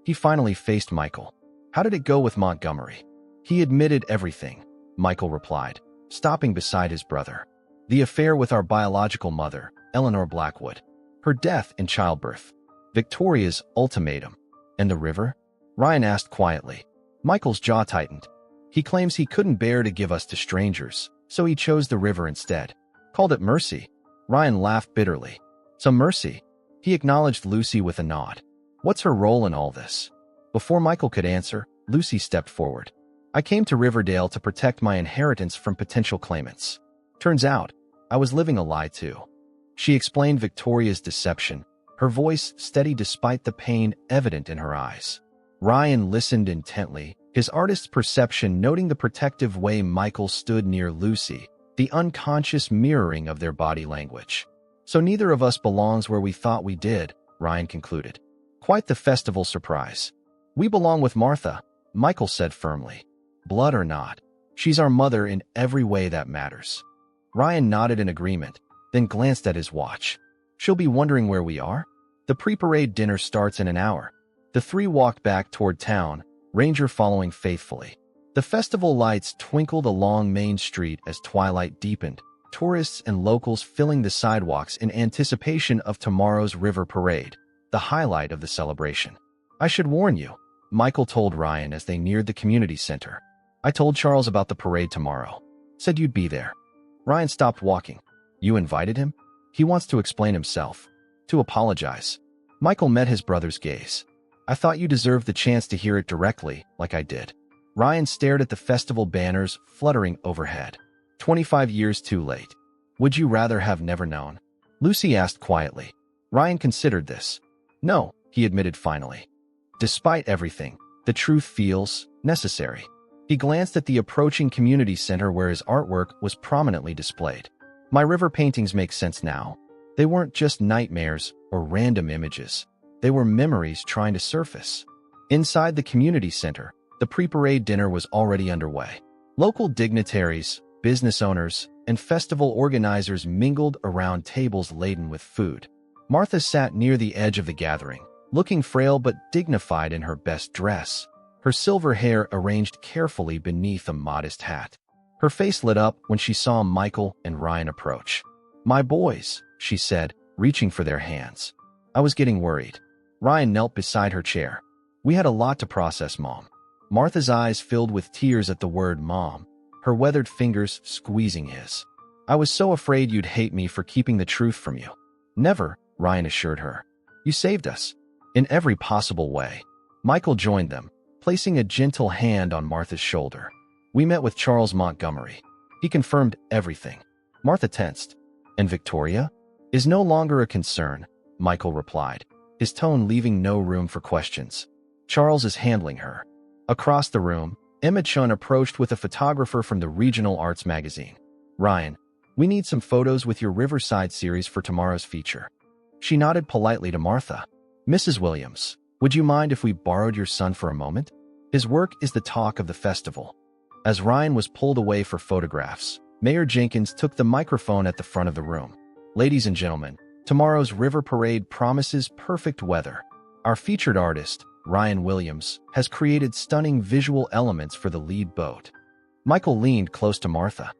He finally faced Michael. How did it go with Montgomery? He admitted everything, Michael replied, stopping beside his brother. The affair with our biological mother, Eleanor Blackwood. Her death in childbirth. Victoria's ultimatum. And the river? Ryan asked quietly. Michael's jaw tightened. He claims he couldn't bear to give us to strangers, so he chose the river instead. Called it mercy. Ryan laughed bitterly. Some mercy. He acknowledged Lucy with a nod. What's her role in all this? Before Michael could answer, Lucy stepped forward. I came to Riverdale to protect my inheritance from potential claimants. Turns out, I was living a lie too. She explained Victoria's deception, her voice steady despite the pain evident in her eyes. Ryan listened intently, his artist's perception noting the protective way Michael stood near Lucy, the unconscious mirroring of their body language. So neither of us belongs where we thought we did, Ryan concluded. Quite the festival surprise. We belong with Martha, Michael said firmly. Blood or not, she's our mother in every way that matters. Ryan nodded in agreement, then glanced at his watch. She'll be wondering where we are? The pre-parade dinner starts in an hour. The three walked back toward town, Ranger following faithfully. The festival lights twinkled along Main Street as twilight deepened, tourists and locals filling the sidewalks in anticipation of tomorrow's river parade, the highlight of the celebration. I should warn you, Michael told Ryan as they neared the community center. I told Charles about the parade tomorrow. Said you'd be there. Ryan stopped walking. You invited him? He wants to explain himself. To apologize. Michael met his brother's gaze. I thought you deserved the chance to hear it directly, like I did. Ryan stared at the festival banners fluttering overhead. 25 years too late. Would you rather have never known? Lucy asked quietly. Ryan considered this. No, he admitted finally. Despite everything, the truth feels necessary. He glanced at the approaching community center where his artwork was prominently displayed. My river paintings make sense now. They weren't just nightmares or random images. They were memories trying to surface. Inside the community center, the pre-parade dinner was already underway. Local dignitaries, business owners, and festival organizers mingled around tables laden with food. Martha sat near the edge of the gathering, looking frail but dignified in her best dress, her silver hair arranged carefully beneath a modest hat. Her face lit up when she saw Michael and Ryan approach. My boys, she said, reaching for their hands. I was getting worried. Ryan knelt beside her chair. We had a lot to process, Mom. Martha's eyes filled with tears at the word Mom, her weathered fingers squeezing his. I was so afraid you'd hate me for keeping the truth from you. Never, Ryan assured her. You saved us. In every possible way. Michael joined them, placing a gentle hand on Martha's shoulder. We met with Charles Montgomery. He confirmed everything. Martha tensed. And Victoria? Is no longer a concern, Michael replied, his tone leaving no room for questions. Charles is handling her. Across the room, Emma Chun approached with a photographer from the Regional Arts magazine. Ryan, we need some photos with your Riverside series for tomorrow's feature. She nodded politely to Martha. Mrs. Williams, would you mind if we borrowed your son for a moment? His work is the talk of the festival. As Ryan was pulled away for photographs, Mayor Jenkins took the microphone at the front of the room. Ladies and gentlemen, tomorrow's river parade promises perfect weather. Our featured artist, Ryan Williams, has created stunning visual elements for the lead boat. Michael leaned close to Martha.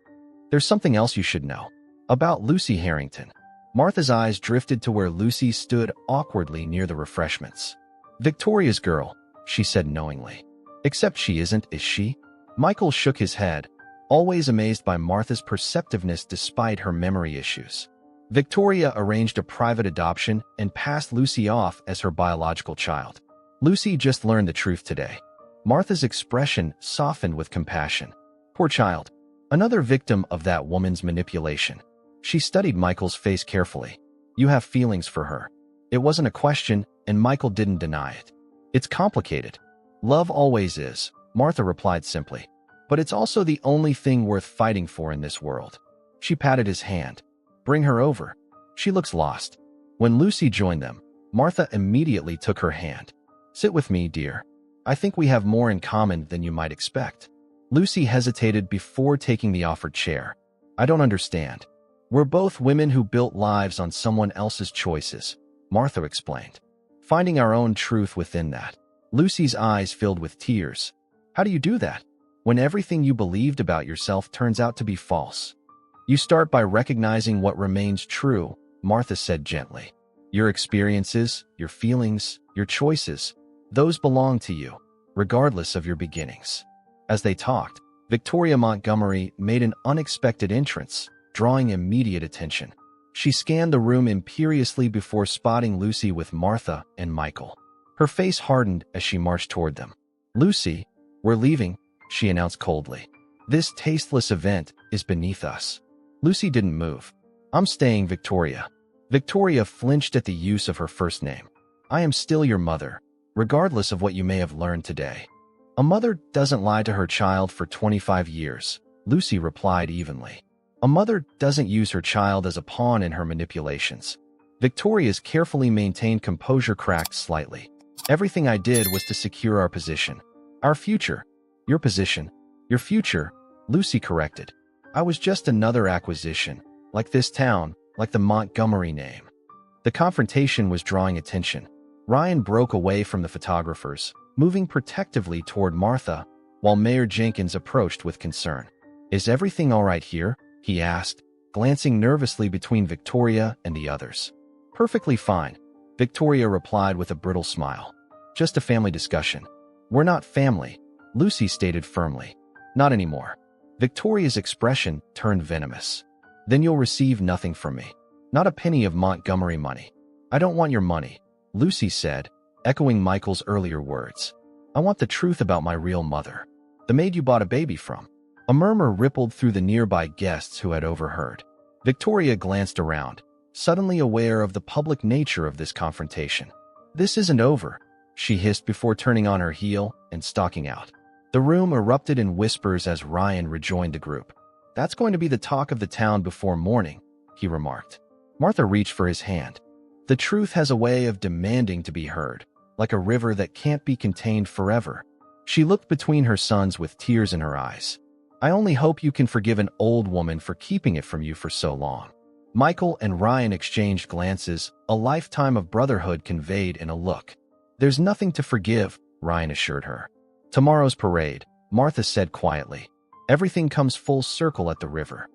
There's something else you should know. About Lucy Harrington. Martha's eyes drifted to where Lucy stood awkwardly near the refreshments. Victoria's girl, she said knowingly. Except she isn't, is she? Michael shook his head, always amazed by Martha's perceptiveness despite her memory issues. Victoria arranged a private adoption and passed Lucy off as her biological child. Lucy just learned the truth today. Martha's expression softened with compassion. Poor child. Another victim of that woman's manipulation. She studied Michael's face carefully. You have feelings for her. It wasn't a question, and Michael didn't deny it. It's complicated. Love always is, Martha replied simply. But it's also the only thing worth fighting for in this world. She patted his hand. Bring her over. She looks lost. When Lucy joined them, Martha immediately took her hand. Sit with me, dear. I think we have more in common than you might expect. Lucy hesitated before taking the offered chair. I don't understand. We're both women who built lives on someone else's choices, Martha explained. Finding our own truth within that. Lucy's eyes filled with tears. How do you do that? When everything you believed about yourself turns out to be false. You start by recognizing what remains true, Martha said gently. Your experiences, your feelings, your choices, those belong to you, regardless of your beginnings. As they talked, Victoria Montgomery made an unexpected entrance, drawing immediate attention. She scanned the room imperiously before spotting Lucy with Martha and Michael. Her face hardened as she marched toward them. Lucy, we're leaving, she announced coldly. This tasteless event is beneath us. Lucy didn't move. I'm staying, Victoria. Victoria flinched at the use of her first name. I am still your mother, regardless of what you may have learned today. A mother doesn't lie to her child for 25 years, Lucy replied evenly. A mother doesn't use her child as a pawn in her manipulations. Victoria's carefully maintained composure cracked slightly. Everything I did was to secure our position. Our future. Your position. Your future, Lucy corrected. I was just another acquisition, like this town, like the Montgomery name. The confrontation was drawing attention. Ryan broke away from the photographers, moving protectively toward Martha, while Mayor Jenkins approached with concern. Is everything all right here? He asked, glancing nervously between Victoria and the others. Perfectly fine, Victoria replied with a brittle smile. Just a family discussion. We're not family, Lucy stated firmly. Not anymore. Victoria's expression turned venomous. Then you'll receive nothing from me. Not a penny of Montgomery money. I don't want your money, Lucy said, echoing Michael's earlier words. I want the truth about my real mother. The maid you bought a baby from. A murmur rippled through the nearby guests who had overheard. Victoria glanced around, suddenly aware of the public nature of this confrontation. This isn't over, she hissed before turning on her heel and stalking out. The room erupted in whispers as Ryan rejoined the group. That's going to be the talk of the town before morning, he remarked. Martha reached for his hand. The truth has a way of demanding to be heard, like a river that can't be contained forever. She looked between her sons with tears in her eyes. I only hope you can forgive an old woman for keeping it from you for so long. Michael and Ryan exchanged glances, a lifetime of brotherhood conveyed in a look. There's nothing to forgive, Ryan assured her. Tomorrow's parade, Martha said quietly. Everything comes full circle at the river.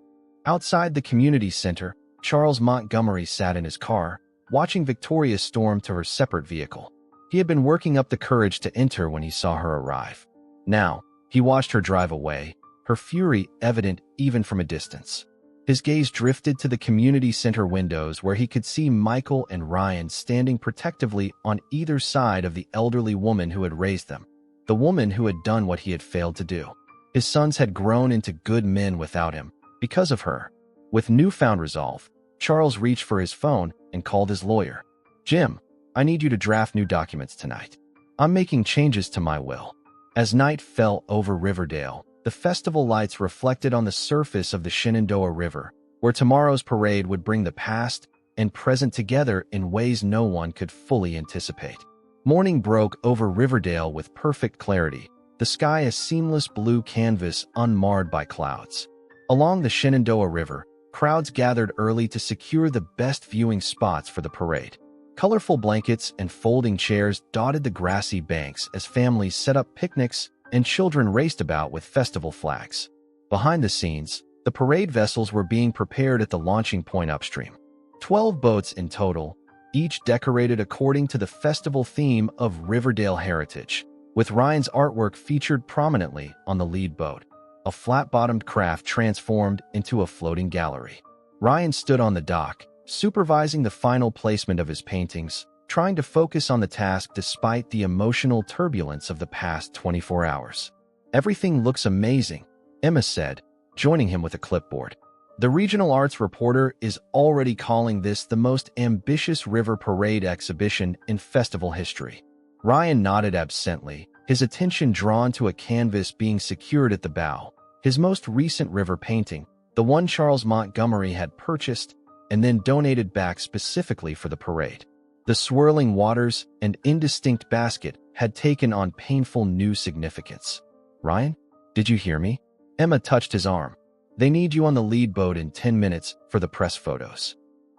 Outside the community center, Charles Montgomery sat in his car, watching Victoria storm to her separate vehicle. He had been working up the courage to enter when he saw her arrive. Now, he watched her drive away, her fury evident even from a distance. His gaze drifted to the community center windows where he could see Michael and Ryan standing protectively on either side of the elderly woman who had raised them, the woman who had done what he had failed to do. His sons had grown into good men without him, because of her. With newfound resolve, Charles reached for his phone and called his lawyer. Jim, I need you to draft new documents tonight. I'm making changes to my will. As night fell over Riverdale, the festival lights reflected on the surface of the Shenandoah River, where tomorrow's parade would bring the past and present together in ways no one could fully anticipate. Morning broke over Riverdale with perfect clarity, the sky a seamless blue canvas unmarred by clouds. Along the Shenandoah River, crowds gathered early to secure the best viewing spots for the parade. Colorful blankets and folding chairs dotted the grassy banks as families set up picnics and children raced about with festival flags. Behind the scenes, the parade vessels were being prepared at the launching point upstream. 12 boats in total, each decorated according to the festival theme of Riverdale heritage, with Ryan's artwork featured prominently on the lead boat, a flat-bottomed craft transformed into a floating gallery. Ryan stood on the dock, supervising the final placement of his paintings, trying to focus on the task despite the emotional turbulence of the past 24 hours. Everything looks amazing, Emma said, joining him with a clipboard. The regional arts reporter is already calling this the most ambitious river parade exhibition in festival history. Ryan nodded absently, his attention drawn to a canvas being secured at the bow, his most recent river painting, the one Charles Montgomery had purchased and then donated back specifically for the parade. The swirling waters and indistinct basket had taken on painful new significance. "Ryan, did you hear me?" Emma touched his arm. "They need you on the lead boat in 10 minutes for the press photos."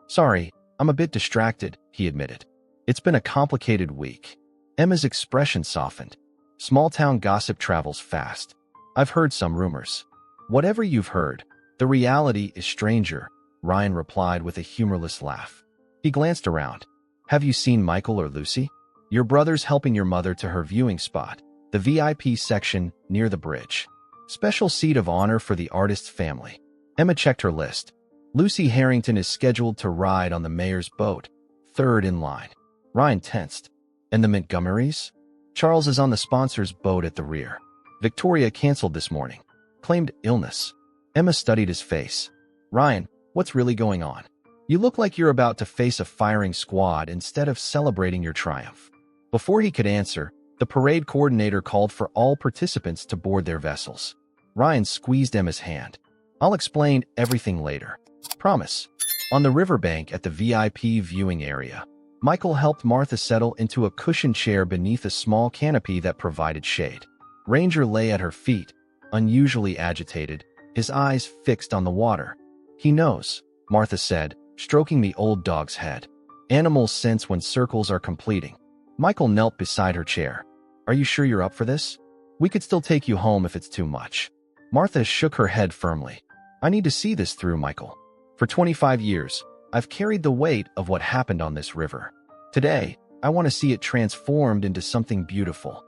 "Sorry, I'm a bit distracted," he admitted. "It's been a complicated week." Emma's expression softened. "Small-town gossip travels fast. I've heard some rumors." "Whatever you've heard, the reality is stranger," Ryan replied with a humorless laugh. He glanced around. "Have you seen Michael or Lucy? Your brother's helping your mother to her viewing spot, the VIP section near the bridge. Special seat of honor for the artist's family." Emma checked her list. Lucy Harrington is scheduled to ride on the mayor's boat, third in line. Ryan tensed. "And the Montgomerys?" "Charles is on the sponsor's boat at the rear. Victoria canceled this morning. Claimed illness." Emma studied his face. "Ryan, what's really going on? You look like you're about to face a firing squad instead of celebrating your triumph." Before he could answer, the parade coordinator called for all participants to board their vessels. Ryan squeezed Emma's hand. "I'll explain everything later. Promise." On the riverbank at the VIP viewing area, Michael helped Martha settle into a cushioned chair beneath a small canopy that provided shade. Ranger lay at her feet, unusually agitated, his eyes fixed on the water. "He knows," Martha said, stroking the old dog's head. "Animals sense when circles are completing." Michael knelt beside her chair. "Are you sure you're up for this? We could still take you home if it's too much." Martha shook her head firmly. "I need to see this through, Michael. For 25 years, I've carried the weight of what happened on this river. Today, I want to see it transformed into something beautiful."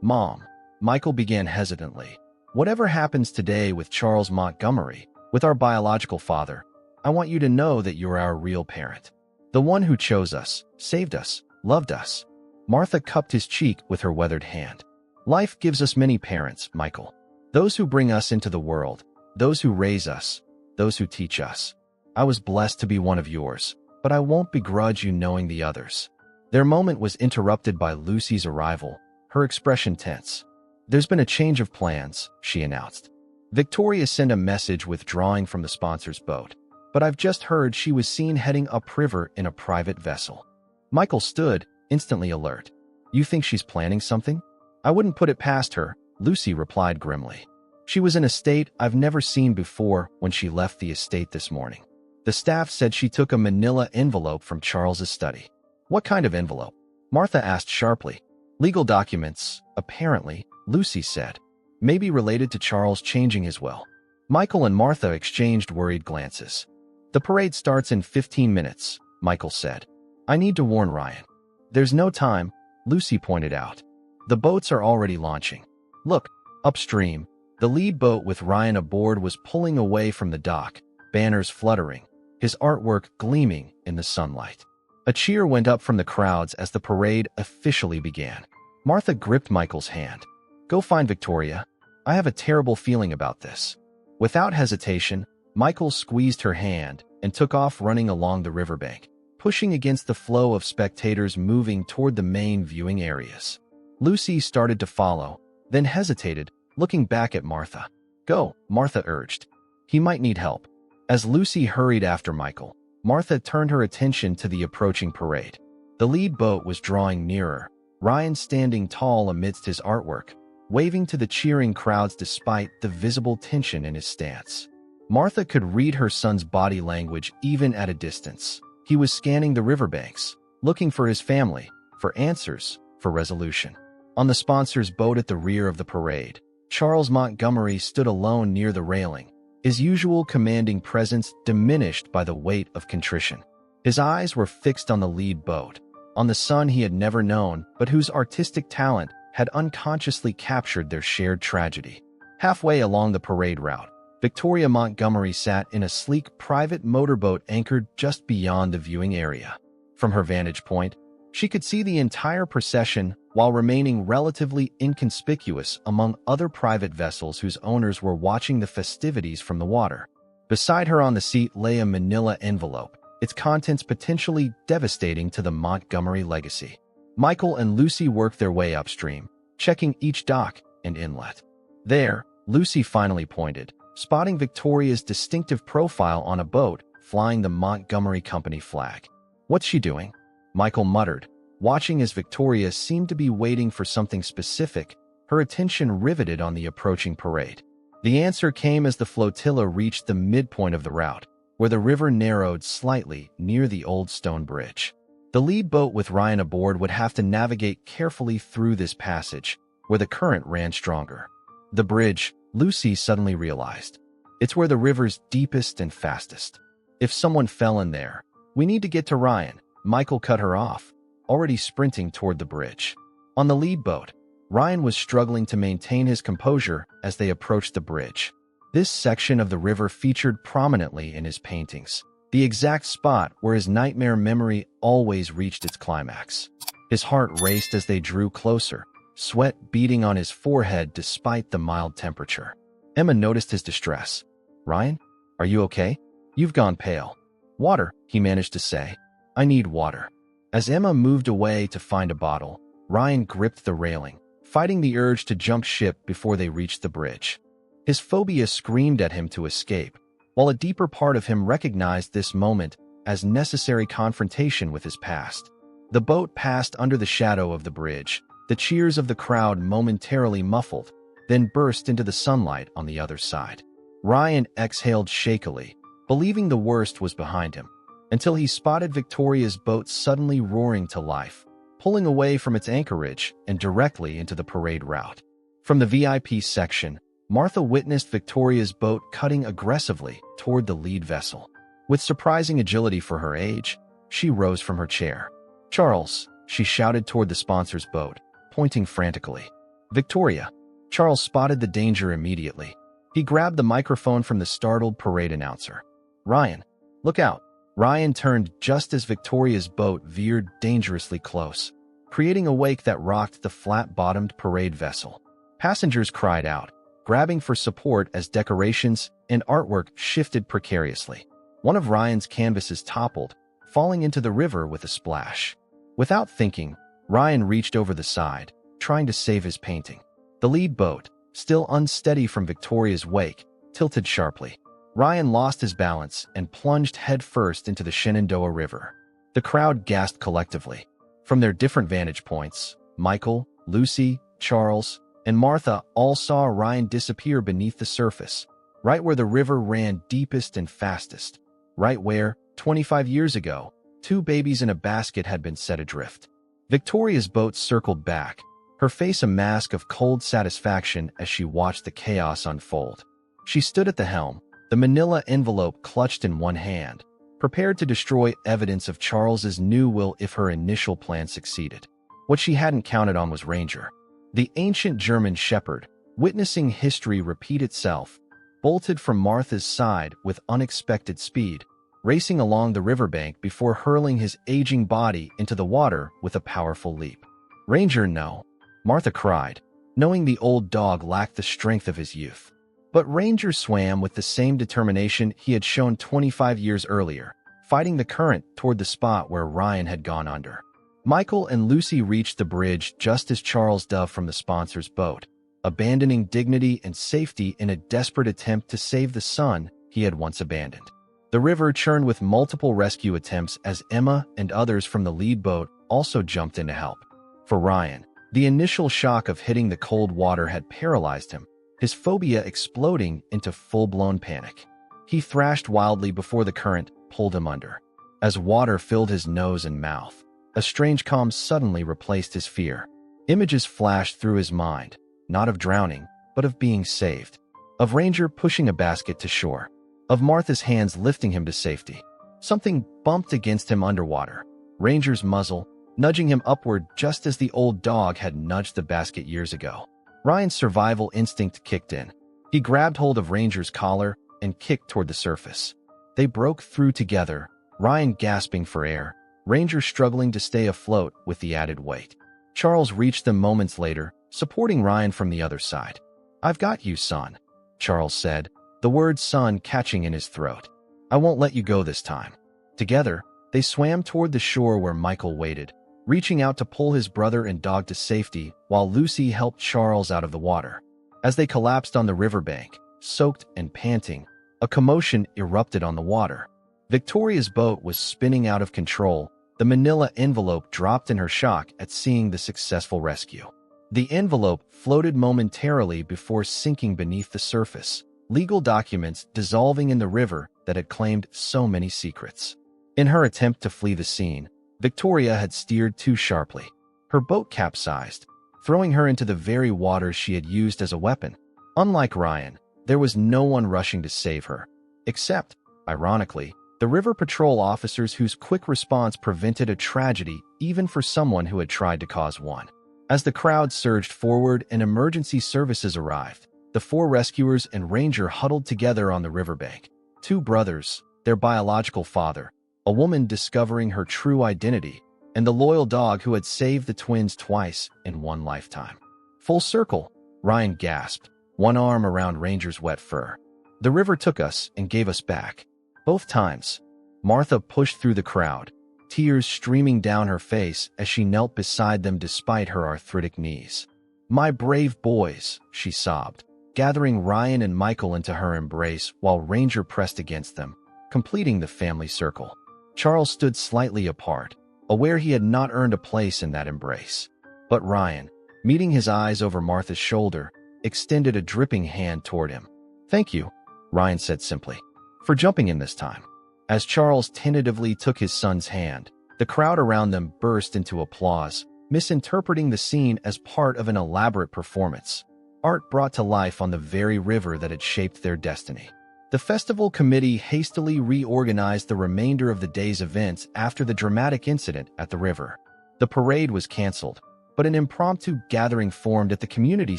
"Mom," Michael began hesitantly, "whatever happens today with Charles Montgomery, with our biological father, I want you to know that you're our real parent. The one who chose us, saved us, loved us." Martha cupped his cheek with her weathered hand. "Life gives us many parents, Michael. Those who bring us into the world, those who raise us, those who teach us. I was blessed to be one of yours, but I won't begrudge you knowing the others." Their moment was interrupted by Lucy's arrival, her expression tense. "There's been a change of plans," she announced. "Victoria sent a message withdrawing from the sponsor's boat, but I've just heard she was seen heading upriver in a private vessel." Michael stood, instantly alert. "You think she's planning something?" "I wouldn't put it past her," Lucy replied grimly. "She was in a state I've never seen before when she left the estate this morning. The staff said she took a manila envelope from Charles's study." "What kind of envelope?" Martha asked sharply. "Legal documents, apparently," Lucy said. "Maybe related to Charles changing his will." Michael and Martha exchanged worried glances. "The parade starts in 15 minutes, Michael said. "I need to warn Ryan." "There's no time," Lucy pointed out. "The boats are already launching. Look, upstream, the lead boat with Ryan aboard was pulling away from the dock, banners fluttering, his artwork gleaming in the sunlight." A cheer went up from the crowds as the parade officially began. Martha gripped Michael's hand. "Go find Victoria. I have a terrible feeling about this." Without hesitation, Michael squeezed her hand and took off running along the riverbank, pushing against the flow of spectators moving toward the main viewing areas. Lucy started to follow, then hesitated, looking back at Martha. "Go," Martha urged. "He might need help." As Lucy hurried after Michael, Martha turned her attention to the approaching parade. The lead boat was drawing nearer, Ryan standing tall amidst his artwork, waving to the cheering crowds despite the visible tension in his stance. Martha could read her son's body language even at a distance. He was scanning the riverbanks, looking for his family, for answers, for resolution. On the sponsor's boat at the rear of the parade, Charles Montgomery stood alone near the railing, his usual commanding presence diminished by the weight of contrition. His eyes were fixed on the lead boat, on the son he had never known but whose artistic talent had unconsciously captured their shared tragedy. Halfway along the parade route, Victoria Montgomery sat in a sleek private motorboat anchored just beyond the viewing area. From her vantage point, she could see the entire procession while remaining relatively inconspicuous among other private vessels whose owners were watching the festivities from the water. Beside her on the seat lay a manila envelope, its contents potentially devastating to the Montgomery legacy. Michael and Lucy worked their way upstream, checking each dock and inlet. There, Lucy finally pointed, spotting Victoria's distinctive profile on a boat flying the Montgomery Company flag. "What's she doing?" Michael muttered, Watching as Victoria seemed to be waiting for something specific, her attention riveted on the approaching parade. The answer came as the flotilla reached the midpoint of the route, where the river narrowed slightly near the old stone bridge. The lead boat with Ryan aboard would have to navigate carefully through this passage, where the current ran stronger. The bridge, Lucy suddenly realized. It's where the river's deepest and fastest. If someone fell in there, we need to get to Ryan. Michael cut her off, already sprinting toward the bridge. On the lead boat, Ryan was struggling to maintain his composure as they approached the bridge. This section of the river featured prominently in his paintings, the exact spot where his nightmare memory always reached its climax. His heart raced as they drew closer, sweat beading on his forehead despite the mild temperature. Emma noticed his distress. "Ryan, are you okay? You've gone pale." "Water," he managed to say. "I need water." As Emma moved away to find a bottle, Ryan gripped the railing, fighting the urge to jump ship before they reached the bridge. His phobia screamed at him to escape, while a deeper part of him recognized this moment as necessary confrontation with his past. The boat passed under the shadow of the bridge, the cheers of the crowd momentarily muffled, then burst into the sunlight on the other side. Ryan exhaled shakily, believing the worst was behind him, until he spotted Victoria's boat suddenly roaring to life, pulling away from its anchorage and directly into the parade route. From the VIP section, Martha witnessed Victoria's boat cutting aggressively toward the lead vessel. With surprising agility for her age, she rose from her chair. "Charles," she shouted toward the sponsor's boat, pointing frantically. "Victoria." Charles spotted the danger immediately. He grabbed the microphone from the startled parade announcer. "Ryan, look out." Ryan turned just as Victoria's boat veered dangerously close, creating a wake that rocked the flat-bottomed parade vessel. Passengers cried out, grabbing for support as decorations and artwork shifted precariously. One of Ryan's canvases toppled, falling into the river with a splash. Without thinking, Ryan reached over the side, trying to save his painting. The lead boat, still unsteady from Victoria's wake, tilted sharply. Ryan lost his balance and plunged headfirst into the Shenandoah River. The crowd gasped collectively. From their different vantage points, Michael, Lucy, Charles, and Martha all saw Ryan disappear beneath the surface, right where the river ran deepest and fastest, right where, 25 years ago, 2 babies in a basket had been set adrift. Victoria's boat circled back, her face a mask of cold satisfaction as she watched the chaos unfold. She stood at the helm, the manila envelope clutched in one hand, prepared to destroy evidence of Charles's new will if her initial plan succeeded. What she hadn't counted on was Ranger. The ancient German shepherd, witnessing history repeat itself, bolted from Martha's side with unexpected speed, racing along the riverbank before hurling his aging body into the water with a powerful leap. "Ranger, no," Martha cried, knowing the old dog lacked the strength of his youth. But Ranger swam with the same determination he had shown 25 years earlier, fighting the current toward the spot where Ryan had gone under. Michael and Lucy reached the bridge just as Charles dove from the sponsor's boat, abandoning dignity and safety in a desperate attempt to save the son he had once abandoned. The river churned with multiple rescue attempts as Emma and others from the lead boat also jumped in to help. For Ryan, the initial shock of hitting the cold water had paralyzed him, his phobia exploding into full-blown panic. He thrashed wildly before the current pulled him under. As water filled his nose and mouth, a strange calm suddenly replaced his fear. Images flashed through his mind, not of drowning, but of being saved. Of Ranger pushing a basket to shore. Of Martha's hands lifting him to safety. Something bumped against him underwater. Ranger's muzzle, nudging him upward just as the old dog had nudged the basket years ago. Ryan's survival instinct kicked in. He grabbed hold of Ranger's collar and kicked toward the surface. They broke through together, Ryan gasping for air, Ranger struggling to stay afloat with the added weight. Charles reached them moments later, supporting Ryan from the other side. "I've got you, son," Charles said, the word son catching in his throat. "I won't let you go this time." Together, they swam toward the shore where Michael waited, reaching out to pull his brother and dog to safety while Lucy helped Charles out of the water. As they collapsed on the riverbank, soaked and panting, a commotion erupted on the water. Victoria's boat was spinning out of control, The manila envelope dropped in her shock at seeing the successful rescue. The envelope floated momentarily before sinking beneath the surface, legal documents dissolving in the river that had claimed so many secrets. In her attempt to flee the scene, Victoria had steered too sharply. Her boat capsized, throwing her into the very waters she had used as a weapon. Unlike Ryan, there was no one rushing to save her, except, ironically, the river patrol officers whose quick response prevented a tragedy even for someone who had tried to cause one. As the crowd surged forward and emergency services arrived, the four rescuers and ranger huddled together on the riverbank. Two brothers, their biological father, a woman discovering her true identity, and the loyal dog who had saved the twins twice in one lifetime. Full circle, Ryan gasped, one arm around Ranger's wet fur. The river took us and gave us back. Both times. Martha pushed through the crowd, tears streaming down her face as she knelt beside them despite her arthritic knees. "My brave boys," she sobbed, gathering Ryan and Michael into her embrace while Ranger pressed against them, completing the family circle. Charles stood slightly apart, aware he had not earned a place in that embrace. But Ryan, meeting his eyes over Martha's shoulder, extended a dripping hand toward him. "Thank you," Ryan said simply, "for jumping in this time." As Charles tentatively took his son's hand, the crowd around them burst into applause, misinterpreting the scene as part of an elaborate performance, art brought to life on the very river that had shaped their destiny. The festival committee hastily reorganized the remainder of the day's events after the dramatic incident at the river. The parade was canceled, but an impromptu gathering formed at the community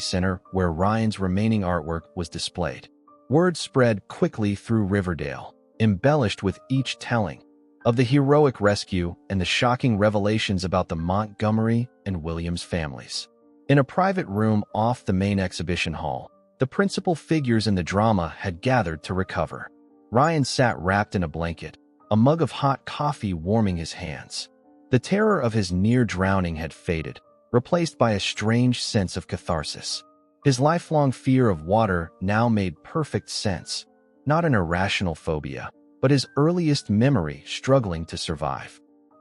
center where Ryan's remaining artwork was displayed. Word spread quickly through Riverdale, embellished with each telling of the heroic rescue and the shocking revelations about the Montgomery and Williams families. In a private room off the main exhibition hall, the principal figures in the drama had gathered to recover. Ryan sat wrapped in a blanket, a mug of hot coffee warming his hands. The terror of his near drowning had faded, replaced by a strange sense of catharsis. His lifelong fear of water now made perfect sense, not an irrational phobia, but his earliest memory struggling to survive.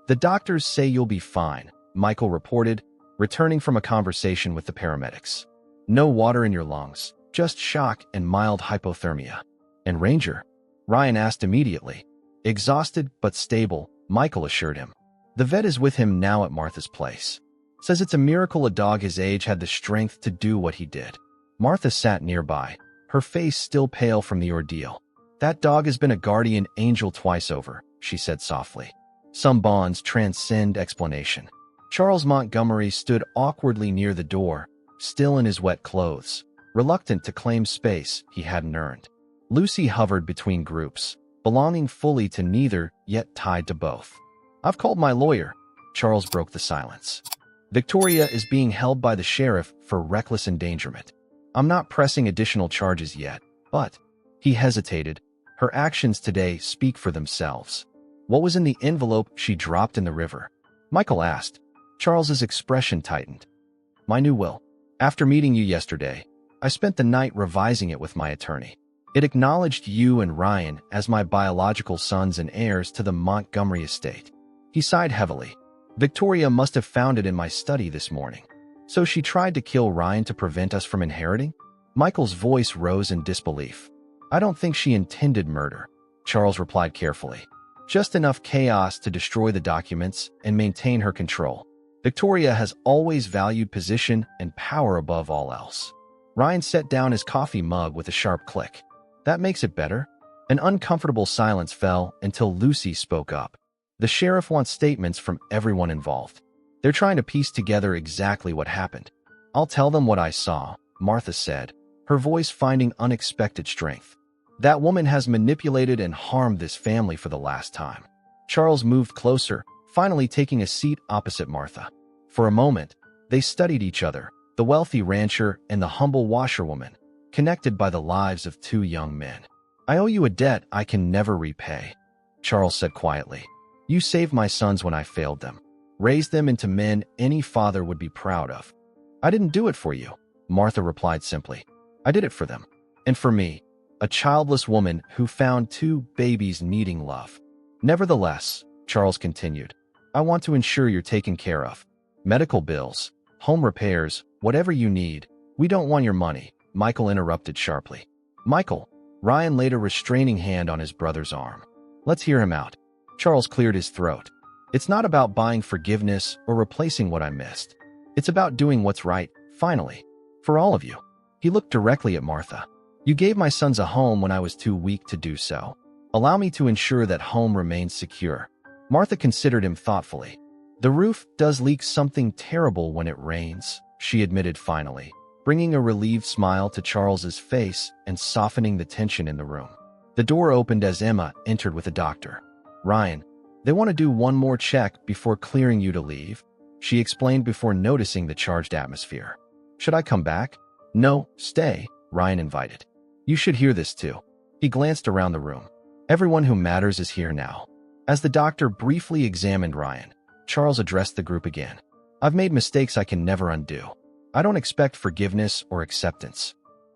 "The doctors say you'll be fine," Michael reported, returning from a conversation with the paramedics. "No water in your lungs, just shock and mild hypothermia." "And Ranger?" Ryan asked immediately. "Exhausted but stable," Michael assured him. "The vet is with him now at Martha's place. Says it's a miracle a dog his age had the strength to do what he did." Martha sat nearby, her face still pale from the ordeal. "That dog has been a guardian angel twice over," she said softly. "Some bonds transcend explanation." Charles Montgomery stood awkwardly near the door, still in his wet clothes, reluctant to claim space he hadn't earned. Lucy hovered between groups, belonging fully to neither, yet tied to both. "I've called my lawyer," Charles broke the silence. "Victoria is being held by the sheriff for reckless endangerment. I'm not pressing additional charges yet, but—" He hesitated. Her actions today speak for themselves. "What was in the envelope she dropped in the river?" Michael asked. Charles's expression tightened. "My new will. After meeting you yesterday, I spent the night revising it with my attorney. It acknowledged you and Ryan as my biological sons and heirs to the Montgomery estate." He sighed heavily. "Victoria must have found it in my study this morning. So she tried to kill Ryan to prevent us from inheriting?" Michael's voice rose in disbelief. "I don't think she intended murder," Charles replied carefully. "Just enough chaos to destroy the documents and maintain her control. Victoria has always valued position and power above all else." Ryan set down his coffee mug with a sharp click. "That makes it better." An uncomfortable silence fell until Lucy spoke up. "The sheriff wants statements from everyone involved. They're trying to piece together exactly what happened." "I'll tell them what I saw," Martha said, her voice finding unexpected strength. "That woman has manipulated and harmed this family for the last time." Charles moved closer, finally taking a seat opposite Martha. For a moment, they studied each other, the wealthy rancher and the humble washerwoman, connected by the lives of two young men. "I owe you a debt I can never repay," Charles said quietly. "You saved my sons when I failed them, raised them into men any father would be proud of." "I didn't do it for you," Martha replied simply. "I did it for them. And for me, a childless woman who found two babies needing love." "Nevertheless," Charles continued, I want to ensure you're taken care of. Medical bills, home repairs, whatever you need. We don't want your money," Michael interrupted sharply. "Michael," Ryan laid a restraining hand on his brother's arm. "Let's hear him out." Charles cleared his throat. "It's not about buying forgiveness or replacing what I missed. It's about doing what's right, finally. For all of you." He looked directly at Martha. "You gave my sons a home when I was too weak to do so. Allow me to ensure that home remains secure." Martha considered him thoughtfully. "The roof does leak something terrible when it rains," she admitted finally, bringing a relieved smile to Charles's face and softening the tension in the room. The door opened as Emma entered with a doctor. "Ryan, they want to do one more check before clearing you to leave," she explained before noticing the charged atmosphere. "Should I come back?" "No, stay," Ryan invited. "You should hear this too." He glanced around the room. "Everyone who matters is here now." As the doctor briefly examined Ryan, Charles addressed the group again. "I've made mistakes I can never undo. I don't expect forgiveness or acceptance."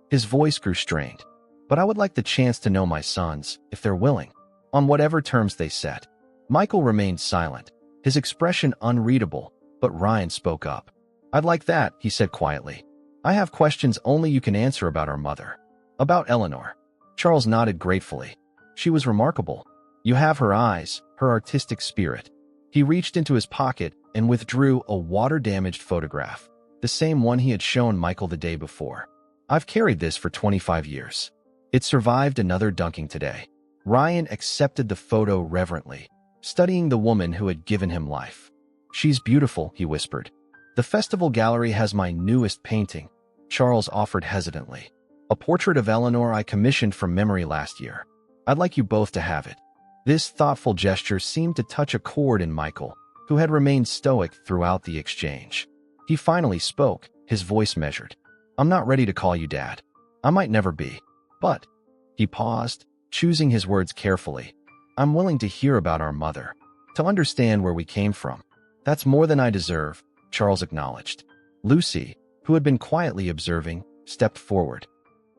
His voice grew strained. "But I would like the chance to know my sons, if they're willing, on whatever terms they set." Michael remained silent, his expression unreadable, but Ryan spoke up. "I'd like that," he said quietly. "I have questions only you can answer about our mother." "About Eleanor." Charles nodded gratefully. "She was remarkable. You have her eyes, her artistic spirit." He reached into his pocket and withdrew a water-damaged photograph, the same one he had shown Michael the day before. "I've carried this for 25 years. It survived another dunking today." Ryan accepted the photo reverently, studying the woman who had given him life. "She's beautiful," he whispered. "The festival gallery has my newest painting," Charles offered hesitantly. "A portrait of Eleanor I commissioned from memory last year. I'd like you both to have it." This thoughtful gesture seemed to touch a chord in Michael, who had remained stoic throughout the exchange. He finally spoke, his voice measured. "I'm not ready to call you Dad. I might never be. But," he paused, choosing his words carefully, "I'm willing to hear about our mother, to understand where we came from." "That's more than I deserve," Charles acknowledged. Lucy, who had been quietly observing, stepped forward.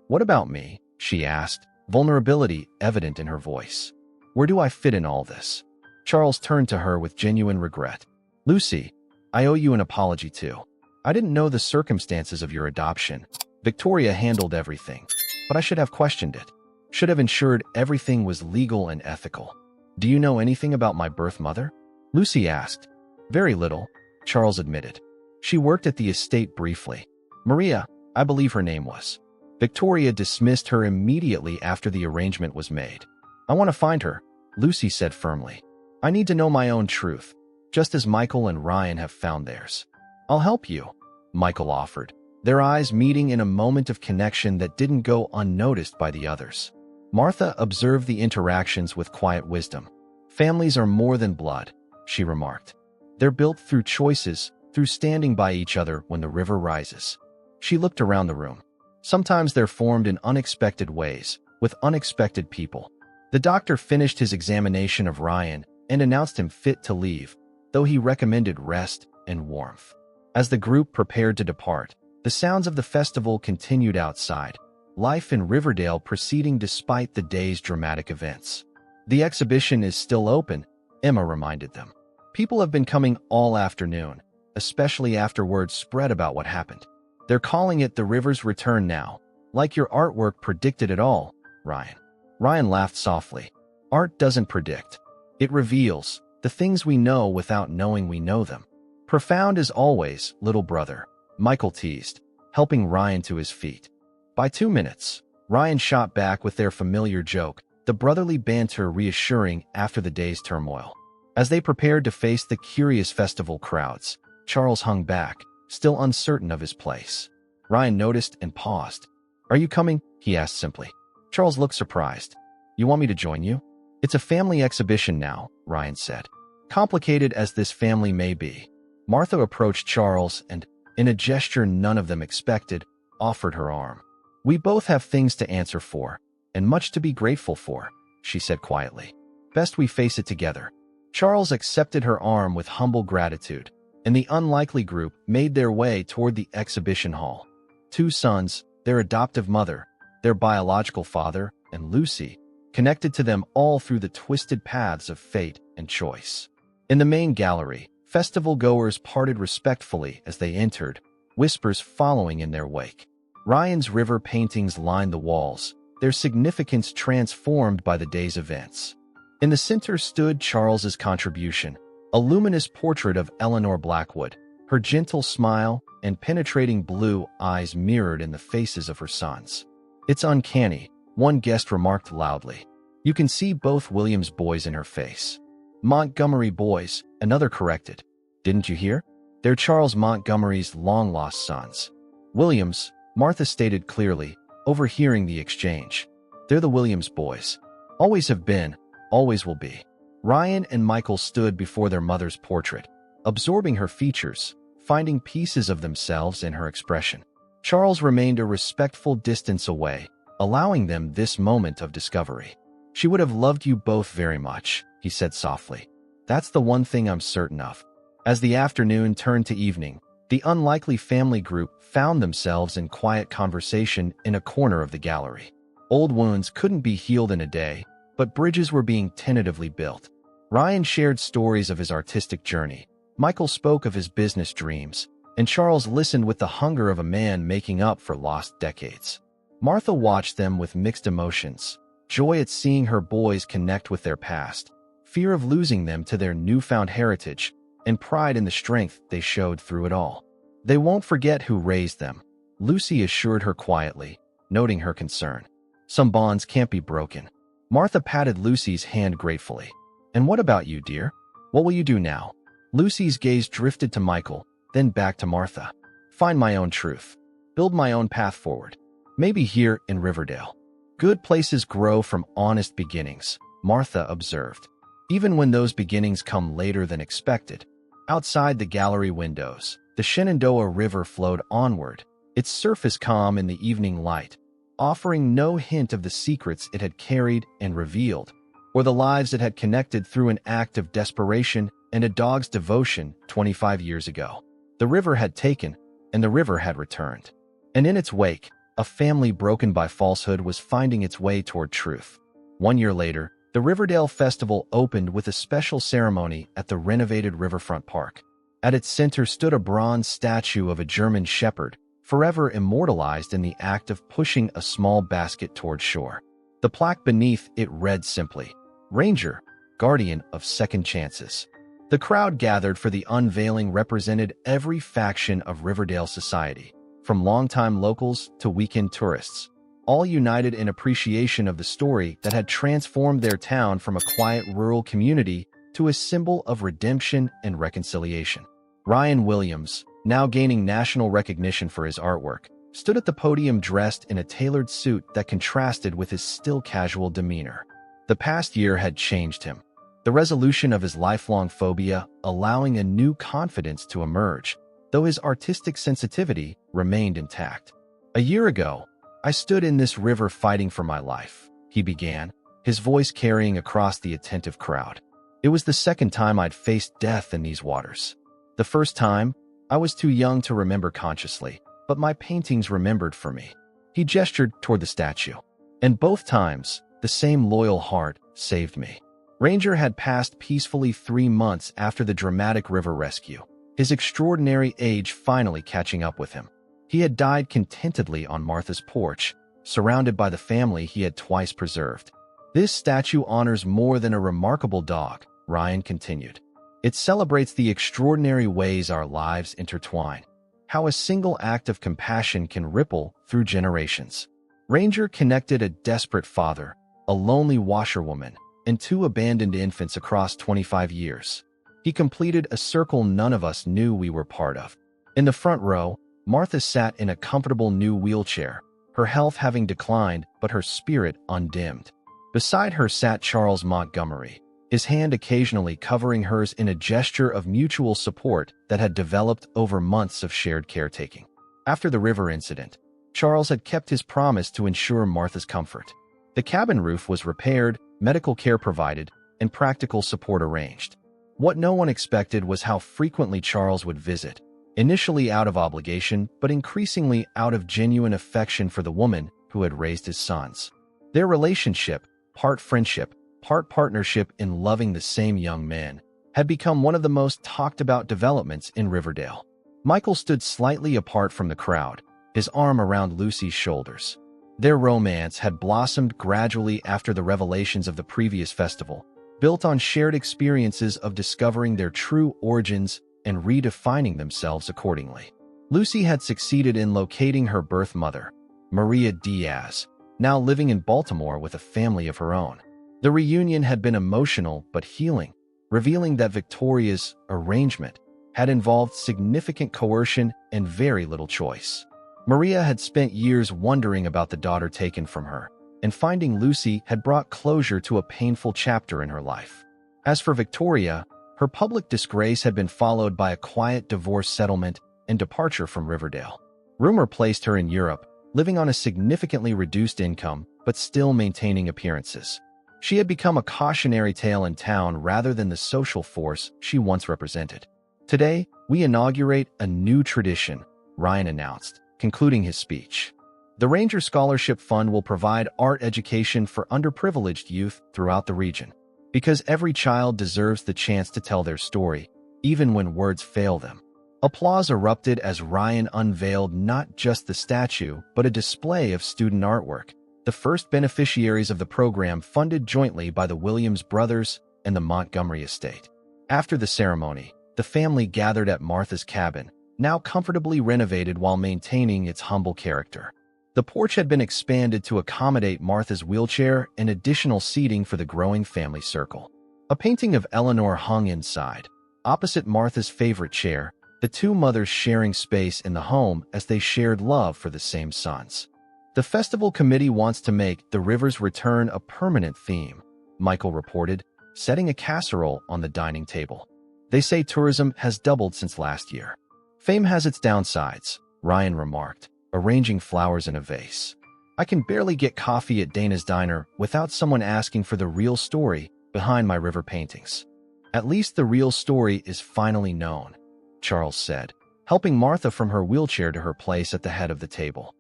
"What about me?" she asked, vulnerability evident in her voice. "Where do I fit in all this?" Charles turned to her with genuine regret. "Lucy, I owe you an apology too. I didn't know the circumstances of your adoption. Victoria handled everything, but I should have questioned it. Should have ensured everything was legal and ethical." "Do you know anything about my birth mother?" Lucy asked. "Very little," Charles admitted. "She worked at the estate briefly. Maria, I believe her name was. Victoria dismissed her immediately after the arrangement was made." "I want to find her," Lucy said firmly. "I need to know my own truth, just as Michael and Ryan have found theirs." "I'll help you," Michael offered, their eyes meeting in a moment of connection that didn't go unnoticed by the others. Martha observed the interactions with quiet wisdom. "Families are more than blood," she remarked. "They're built through choices, through standing by each other when the river rises." She looked around the room. "Sometimes they're formed in unexpected ways, with unexpected people." The doctor finished his examination of Ryan and announced him fit to leave, though he recommended rest and warmth. As the group prepared to depart, the sounds of the festival continued outside, life in Riverdale proceeding despite the day's dramatic events. "The exhibition is still open," Emma reminded them. "People have been coming all afternoon, especially after word spread about what happened. They're calling it the River's Return now, like your artwork predicted it all, Ryan." Ryan laughed softly. "Art doesn't predict. It reveals the things we know without knowing we know them." "Profound as always, little brother," Michael teased, helping Ryan to his feet. By 2 minutes, Ryan shot back with their familiar joke, the brotherly banter reassuring after the day's turmoil. As they prepared to face the curious festival crowds, Charles hung back, still uncertain of his place. Ryan noticed and paused. "Are you coming?" he asked simply. Charles looked surprised. "You want me to join you?" "It's a family exhibition now," Ryan said. "Complicated as this family may be." Martha approached Charles and, in a gesture none of them expected, offered her arm. "We both have things to answer for, and much to be grateful for," she said quietly. "Best we face it together." Charles accepted her arm with humble gratitude, and the unlikely group made their way toward the exhibition hall. 2 sons, their adoptive mother, their biological father, and Lucy, connected to them all through the twisted paths of fate and choice. In the main gallery, festival goers parted respectfully as they entered, whispers following in their wake. Ryan's river paintings lined the walls, their significance transformed by the day's events. In the center stood Charles's contribution, a luminous portrait of Eleanor Blackwood, her gentle smile and penetrating blue eyes mirrored in the faces of her sons. "It's uncanny," one guest remarked loudly. "You can see both Williams boys in her face." "Montgomery boys," another corrected. "Didn't you hear? They're Charles Montgomery's long-lost sons." "Williams," Martha stated clearly, overhearing the exchange. "They're the Williams boys. Always have been, always will be." Ryan and Michael stood before their mother's portrait, absorbing her features, finding pieces of themselves in her expression. Charles remained a respectful distance away, allowing them this moment of discovery. "She would have loved you both very much," he said softly. "That's the one thing I'm certain of." As the afternoon turned to evening, the unlikely family group found themselves in quiet conversation in a corner of the gallery. Old wounds couldn't be healed in a day, but bridges were being tentatively built. Ryan shared stories of his artistic journey. Michael spoke of his business dreams, and Charles listened with the hunger of a man making up for lost decades. Martha watched them with mixed emotions, joy at seeing her boys connect with their past, fear of losing them to their newfound heritage, and pride in the strength they showed through it all. "They won't forget who raised them," Lucy assured her quietly, noting her concern. "Some bonds can't be broken." Martha patted Lucy's hand gratefully. "And what about you, dear? What will you do now?" Lucy's gaze drifted to Michael, then back to Martha. "Find my own truth. Build my own path forward. Maybe here in Riverdale." "Good places grow from honest beginnings," Martha observed. "Even when those beginnings come later than expected." Outside the gallery windows, the Shenandoah River flowed onward, its surface calm in the evening light, offering no hint of the secrets it had carried and revealed, or the lives it had connected through an act of desperation and a dog's devotion 25 years ago. The river had taken, and the river had returned. And in its wake, a family broken by falsehood was finding its way toward truth. 1 year later, the Riverdale Festival opened with a special ceremony at the renovated Riverfront Park. At its center stood a bronze statue of a German shepherd, forever immortalized in the act of pushing a small basket toward shore. The plaque beneath it read simply, "Ranger, Guardian of Second Chances." The crowd gathered for the unveiling represented every faction of Riverdale society, from longtime locals to weekend tourists, all united in appreciation of the story that had transformed their town from a quiet rural community to a symbol of redemption and reconciliation. Ryan Williams, now gaining national recognition for his artwork, stood at the podium dressed in a tailored suit that contrasted with his still casual demeanor. The past year had changed him. The resolution of his lifelong phobia allowing a new confidence to emerge, though his artistic sensitivity remained intact. "A year ago, I stood in this river fighting for my life," he began, his voice carrying across the attentive crowd. "It was the second time I'd faced death in these waters. The first time, I was too young to remember consciously, but my paintings remembered for me." He gestured toward the statue. "And both times, the same loyal heart saved me." Ranger had passed peacefully 3 months after the dramatic river rescue, his extraordinary age finally catching up with him. He had died contentedly on Martha's porch, surrounded by the family he had twice preserved. "This statue honors more than a remarkable dog," Ryan continued. "It celebrates the extraordinary ways our lives intertwine, how a single act of compassion can ripple through generations." Ranger connected a desperate father, a lonely washerwoman, and 2 abandoned infants across 25 years. He completed a circle none of us knew we were part of. In the front row, Martha sat in a comfortable new wheelchair, her health having declined but her spirit undimmed. Beside her sat Charles Montgomery, his hand occasionally covering hers in a gesture of mutual support that had developed over months of shared caretaking. After the river incident, Charles had kept his promise to ensure Martha's comfort. The cabin roof was repaired, medical care provided, and practical support arranged. What no one expected was how frequently Charles would visit, initially out of obligation, but increasingly out of genuine affection for the woman who had raised his sons. Their relationship, part friendship, part partnership in loving the same young men, had become one of the most talked about developments in Riverdale. Michael stood slightly apart from the crowd, his arm around Lucy's shoulders. Their romance had blossomed gradually after the revelations of the previous festival, built on shared experiences of discovering their true origins and redefining themselves accordingly. Lucy had succeeded in locating her birth mother, Maria Diaz, now living in Baltimore with a family of her own. The reunion had been emotional but healing, revealing that Victoria's arrangement had involved significant coercion and very little choice. Maria had spent years wondering about the daughter taken from her, and finding Lucy had brought closure to a painful chapter in her life. As for Victoria, her public disgrace had been followed by a quiet divorce settlement and departure from Riverdale. Rumor placed her in Europe, living on a significantly reduced income but still maintaining appearances. She had become a cautionary tale in town rather than the social force she once represented. "Today, we inaugurate a new tradition," Ryan announced, concluding his speech. "The Ranger Scholarship Fund will provide art education for underprivileged youth throughout the region, because every child deserves the chance to tell their story, even when words fail them." Applause erupted as Ryan unveiled not just the statue, but a display of student artwork, the first beneficiaries of the program funded jointly by the Williams brothers and the Montgomery estate. After the ceremony, the family gathered at Martha's cabin, now comfortably renovated while maintaining its humble character. The porch had been expanded to accommodate Martha's wheelchair and additional seating for the growing family circle. A painting of Eleanor hung inside, opposite Martha's favorite chair, the two mothers sharing space in the home as they shared love for the same sons. "The festival committee wants to make the river's return a permanent theme," Michael reported, setting a casserole on the dining table. "They say tourism has doubled since last year." "Fame has its downsides," Ryan remarked, arranging flowers in a vase. "I can barely get coffee at Dana's Diner without someone asking for the real story behind my river paintings." "At least the real story is finally known," Charles said, helping Martha from her wheelchair to her place at the head of the table.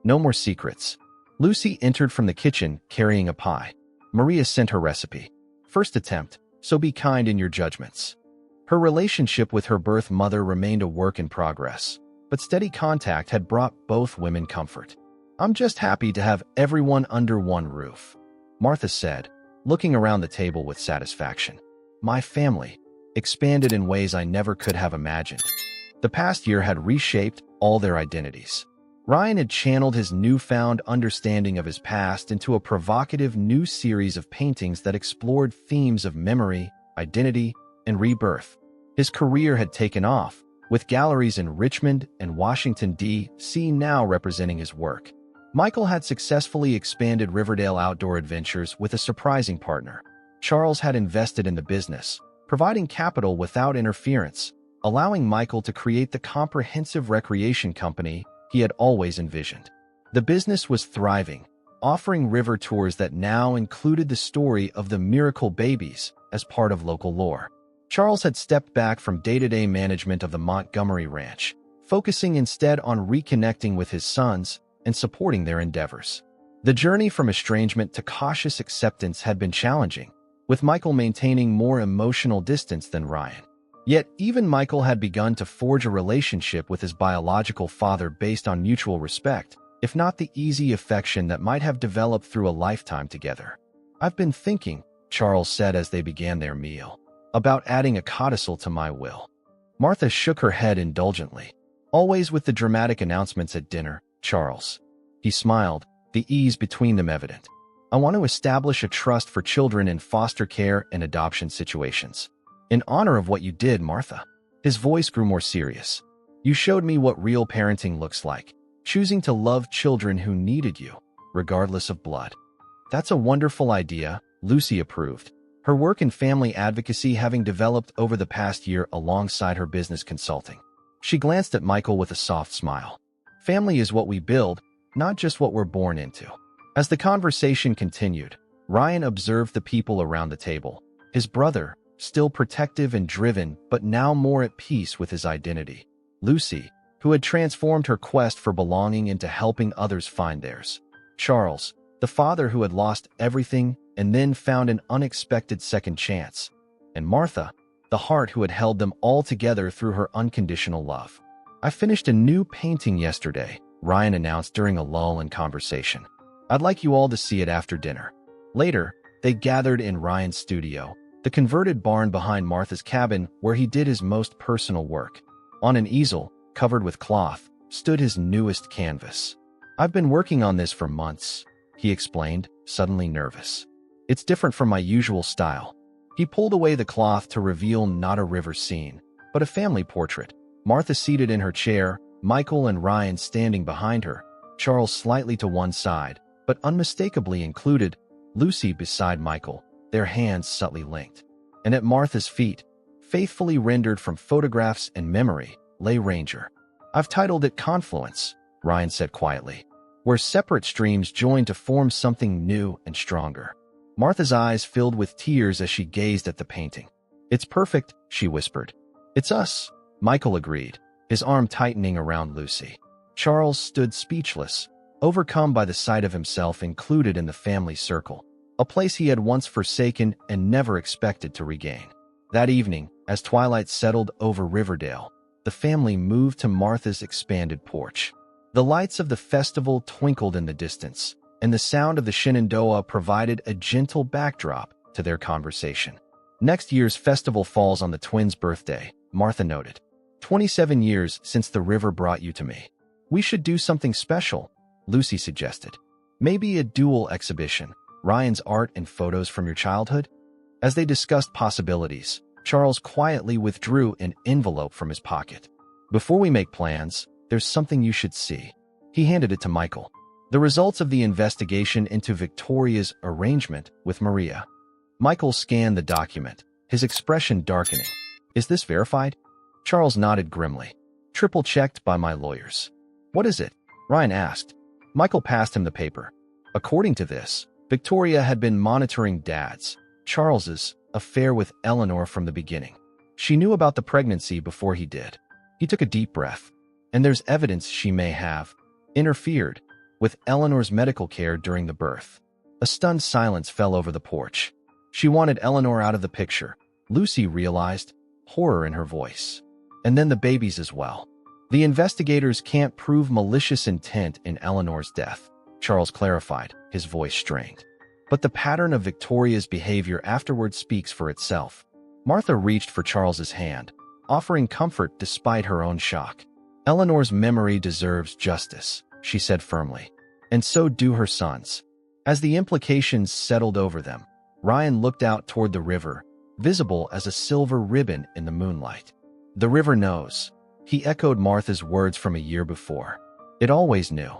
"No more secrets." Lucy entered from the kitchen carrying a pie. Maria sent her recipe. "First attempt, so be kind in your judgments." Her relationship with her birth mother remained a work in progress, but steady contact had brought both women comfort. "I'm just happy to have everyone under one roof," Martha said, looking around the table with satisfaction. "My family expanded in ways I never could have imagined." The past year had reshaped all their identities. Ryan had channeled his newfound understanding of his past into a provocative new series of paintings that explored themes of memory, identity, and rebirth. His career had taken off, with galleries in Richmond and Washington, D.C. now representing his work. Michael had successfully expanded Riverdale Outdoor Adventures with a surprising partner. Charles had invested in the business, providing capital without interference, allowing Michael to create the comprehensive recreation company he had always envisioned. The business was thriving, offering river tours that now included the story of the Miracle Babies as part of local lore. Charles had stepped back from day-to-day management of the Montgomery Ranch, focusing instead on reconnecting with his sons and supporting their endeavors. The journey from estrangement to cautious acceptance had been challenging, with Michael maintaining more emotional distance than Ryan. Yet even Michael had begun to forge a relationship with his biological father based on mutual respect, if not the easy affection that might have developed through a lifetime together. "I've been thinking," Charles said as they began their meal, "about adding a codicil to my will." Martha shook her head indulgently. "Always with the dramatic announcements at dinner, Charles." He smiled, the ease between them evident. "I want to establish a trust for children in foster care and adoption situations. In honor of what you did, Martha." His voice grew more serious. "You showed me what real parenting looks like, choosing to love children who needed you, regardless of blood." "That's a wonderful idea," Lucy approved, her work in family advocacy having developed over the past year alongside her business consulting. She glanced at Michael with a soft smile. "Family is what we build, not just what we're born into." As the conversation continued, Ryan observed the people around the table. His brother, still protective and driven, but now more at peace with his identity. Lucy, who had transformed her quest for belonging into helping others find theirs. Charles, the father who had lost everything and then found an unexpected second chance. And Martha, the heart who had held them all together through her unconditional love. "I finished a new painting yesterday," Ryan announced during a lull in conversation. "I'd like you all to see it after dinner." Later, they gathered in Ryan's studio, the converted barn behind Martha's cabin where he did his most personal work. On an easel, covered with cloth, stood his newest canvas. "I've been working on this for months," he explained, suddenly nervous. "It's different from my usual style." He pulled away the cloth to reveal not a river scene, but a family portrait. Martha seated in her chair, Michael and Ryan standing behind her, Charles slightly to one side, but unmistakably included, Lucy beside Michael, their hands subtly linked. And at Martha's feet, faithfully rendered from photographs and memory, lay Ranger. "I've titled it Confluence," Ryan said quietly, "where separate streams join to form something new and stronger." Martha's eyes filled with tears as she gazed at the painting. "It's perfect," she whispered. "It's us," Michael agreed, his arm tightening around Lucy. Charles stood speechless, overcome by the sight of himself included in the family circle, a place he had once forsaken and never expected to regain. That evening, as twilight settled over Riverdale, the family moved to Martha's expanded porch. The lights of the festival twinkled in the distance, and the sound of the Shenandoah provided a gentle backdrop to their conversation. "Next year's festival falls on the twins' birthday," Martha noted. 27 years since the river brought you to me. "We should do something special," Lucy suggested. "Maybe a dual exhibition, Ryan's art and photos from your childhood?" As they discussed possibilities, Charles quietly withdrew an envelope from his pocket. "Before we make plans, there's something you should see." He handed it to Michael. The results of the investigation into Victoria's arrangement with Maria. Michael scanned the document, his expression darkening. "Is this verified?" Charles nodded grimly. "Triple-checked by my lawyers." "What is it?" Ryan asked. Michael passed him the paper. According to this, Victoria had been monitoring Dad's, Charles's, affair with Eleanor from the beginning. She knew about the pregnancy before he did. He took a deep breath. "And there's evidence she may have interfered with Eleanor's medical care during the birth." A stunned silence fell over the porch. She wanted Eleanor out of the picture, Lucy realized, horror in her voice. "And then the babies as well." "The investigators can't prove malicious intent in Eleanor's death," Charles clarified, his voice strained. "But the pattern of Victoria's behavior afterward speaks for itself." Martha reached for Charles's hand, offering comfort despite her own shock. "Eleanor's memory deserves justice," she said firmly. "And so do her sons." As the implications settled over them, Ryan looked out toward the river, visible as a silver ribbon in the moonlight. "The river knows," he echoed Martha's words from a year before. "It always knew."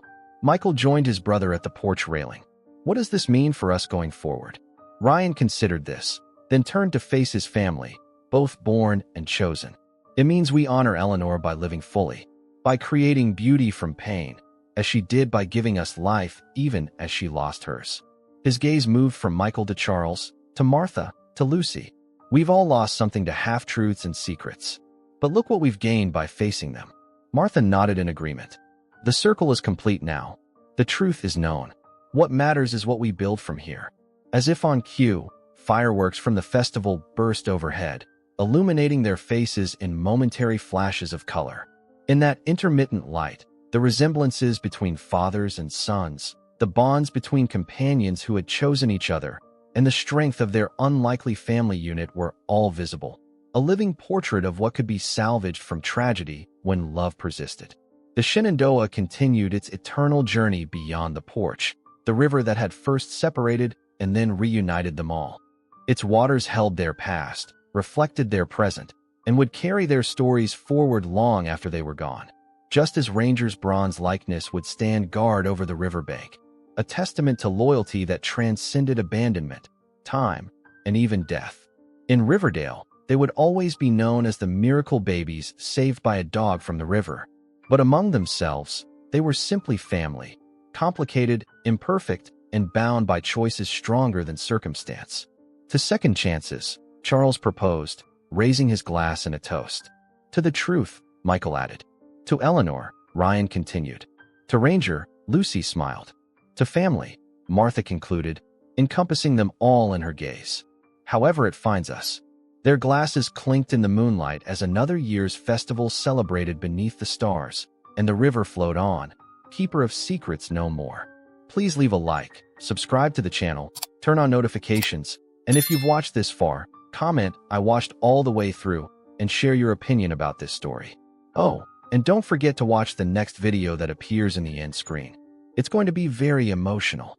Michael joined his brother at the porch railing. "What does this mean for us going forward?" Ryan considered this, then turned to face his family, both born and chosen. "It means we honor Eleanor by living fully, by creating beauty from pain, as she did by giving us life even as she lost hers." His gaze moved from Michael to Charles, to Martha, to Lucy. "We've all lost something to half-truths and secrets. But look what we've gained by facing them." Martha nodded in agreement. "The circle is complete now. The truth is known. What matters is what we build from here." As if on cue, fireworks from the festival burst overhead, illuminating their faces in momentary flashes of color. In that intermittent light, the resemblances between fathers and sons, the bonds between companions who had chosen each other, and the strength of their unlikely family unit were all visible. A living portrait of what could be salvaged from tragedy when love persisted. The Shenandoah continued its eternal journey beyond the porch, the river that had first separated and then reunited them all. Its waters held their past, reflected their present, and would carry their stories forward long after they were gone. Just as Ranger's bronze likeness would stand guard over the riverbank, a testament to loyalty that transcended abandonment, time, and even death. In Riverdale, they would always be known as the miracle babies saved by a dog from the river. But among themselves, they were simply family, complicated, imperfect, and bound by choices stronger than circumstance. To second chances, Charles proposed, raising his glass in a toast. "To the truth," Michael added. "To Eleanor," Ryan continued. "To Ranger," Lucy smiled. "To family," Martha concluded, encompassing them all in her gaze. "However it finds us, Their glasses clinked in the moonlight as another year's festival celebrated beneath the stars, and the river flowed on, keeper of secrets no more. Please leave a like, subscribe to the channel, turn on notifications, and if you've watched this far, comment, "I watched all the way through," and share your opinion about this story. Oh, and don't forget to watch the next video that appears in the end screen. It's going to be very emotional.